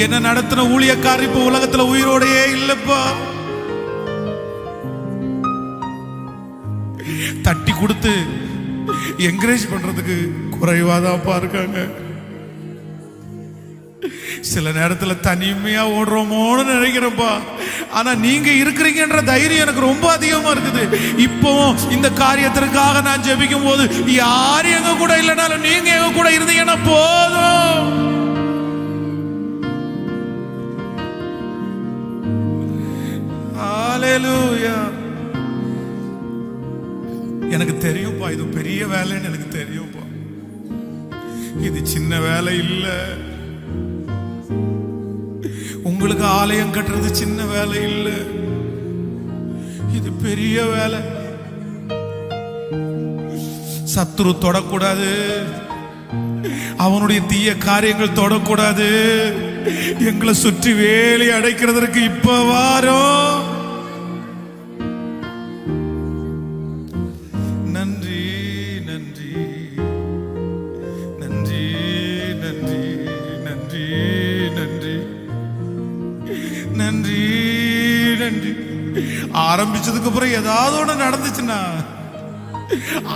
என்ன நடத்தின ஊழியக்காரர் இப்ப உலகத்துல உயிரோடையே இல்லப்பா. தட்டி கொடுத்து என்கரேஜ் பண்றதுக்கு குறைவாதான்ப்பா இருக்காங்க. சில நேரத்துல தனிமையா ஓடுறோமோன்னு நினைக்கிறப்பா, ஆனா நீங்க இருக்கிறீங்கன்ற தைரியம் எனக்கு ரொம்ப அதிகமா இருக்குது. இப்போ இந்த காரியத்திற்காக நான் ஜெபிக்கும் போது யாரு எங்க கூட இல்லைனாலும் நீங்க எங்க கூட இருந்தீங்கன்னா போதும். ஹல்லேலூயா. எனக்கு தெரியும்பா, இது பெரிய வேலைன்னு எனக்கு தெரியும்பா. இது சின்ன வேலை இல்லை. உங்களுக்கு ஆலயம் கட்டுறது சின்ன வேலை இல்லை, இது பெரிய வேலை. சத்துரு தொடக்கூடாது, அவனுடைய தீய காரியங்கள் தொடக்கூடாது. எங்களை சுற்றி வேலி அடைக்கிறதற்கு இப்ப வாரோம். நன்றி நன்றி நன்றி நன்றி நன்றி நன்றி நன்றி நன்றி. ஆரம்பிச்சதுக்கு அப்புறம் ஏதாவது ஒண்ணு நடந்துச்சுன்னா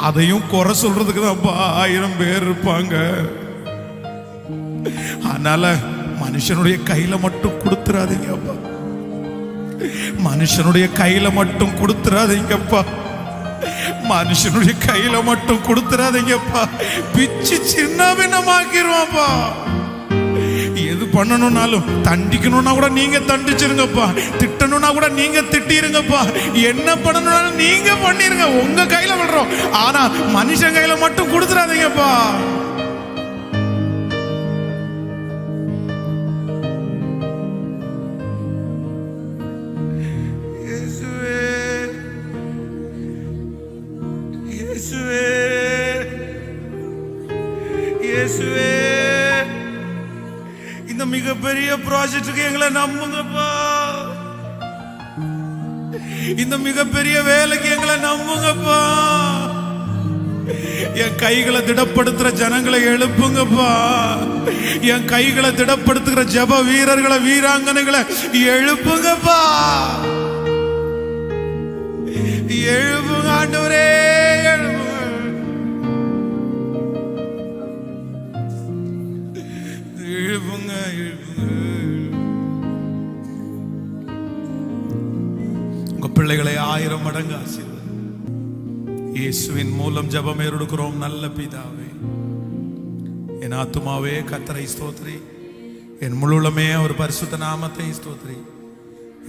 அதையும் குறை சொல்றதுக்கு தான் 1000 பேர் இருப்பாங்க. அதனால மனுஷனுடைய கையில மட்டும் கொடுத்துறாதீங்கப்பா, மனுஷனுடைய கையில மட்டும் கொடுத்துறாதீங்கப்பா, மனுஷனுடைய கையில மட்டும் கொடுத்துறாதீங்கப்பா. பிச்சு சின்ன பின்னமாக்கிடுவாப்பா. எது பண்ணணும்னாலும் தண்டிக்கணும்னா கூட நீங்க தண்டிச்சிருங்கப்பா, திட்டணும்னா கூட நீங்க திட்டிருங்கப்பா, என்ன பண்ணணும்னாலும் நீங்க பண்ணிருங்க. உங்க கையில விடுறோம், ஆனா மனுஷன் கையில மட்டும் கொடுத்துறாதீங்கப்பா. இந்த மிகப்பெரிய ப்ராஜெக்டுக்கு எங்களை நம்புங்கப்பா, இந்த மிகப்பெரிய வேலைக்கு எங்களை நம்புங்கப்பா. என் கைகளை திடப்படுத்துற ஜனங்களை எழுப்புங்கப்பா, என் கைகளை திடப்படுத்துகிற ஜெப வீரர்களை வீராங்கனைகளை எழுப்புங்கப்பா. எழுப்புங்க ஆண்டவரே, எழுப்புங்க, எழுப்புங்க. உங்க பிள்ளைகளை 1000 மடங்கு ஆசீர்வதி. இயேசுவின் மூலம் ஜெபம் எடுக்கிறோம் நல்ல பிதாவே. என் ஆத்துமாவே கர்த்தரை ஸ்தோத்திரி, என் முழுமே அவர் பரிசுத்த நாமத்தை ஸ்தோத்திரி.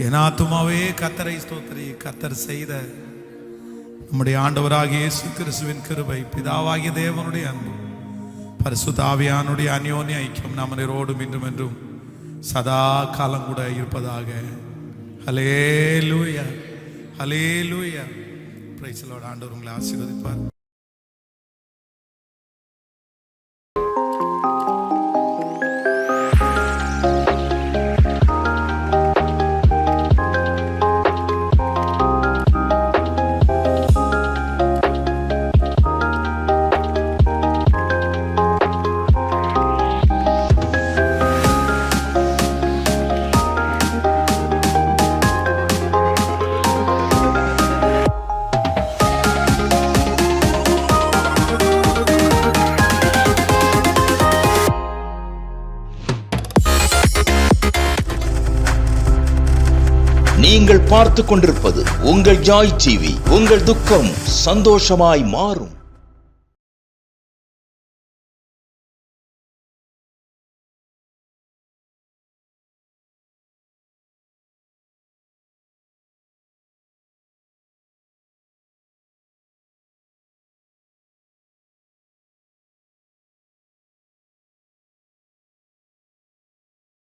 என் ஆத்துமாவே கர்த்தரை ஸ்தோத்திரி. கர்த்தர் செய்த நம்முடைய ஆண்டவராகிய இயேசு கிறிஸ்துவின் கிருபை, பிதாவாகிய தேவனுடைய அன்பு, பரிசுத்த ஆவியானுடைய அந்யோன்ய ஐக்கியம் நம் அனைவரோடும் இன்றும் என்றும் சதா காலம் கூட இருப்பதாக. Hallelujah, hallelujah. Praise the Lord. ஆண்டவர் உங்களை ஆசீர்வதிப்பார். நீங்கள் பார்த்து கொண்டிருப்பது உங்கள் ஜாய் டிவி. உங்கள் துக்கம் சந்தோஷமாய் மாறும்.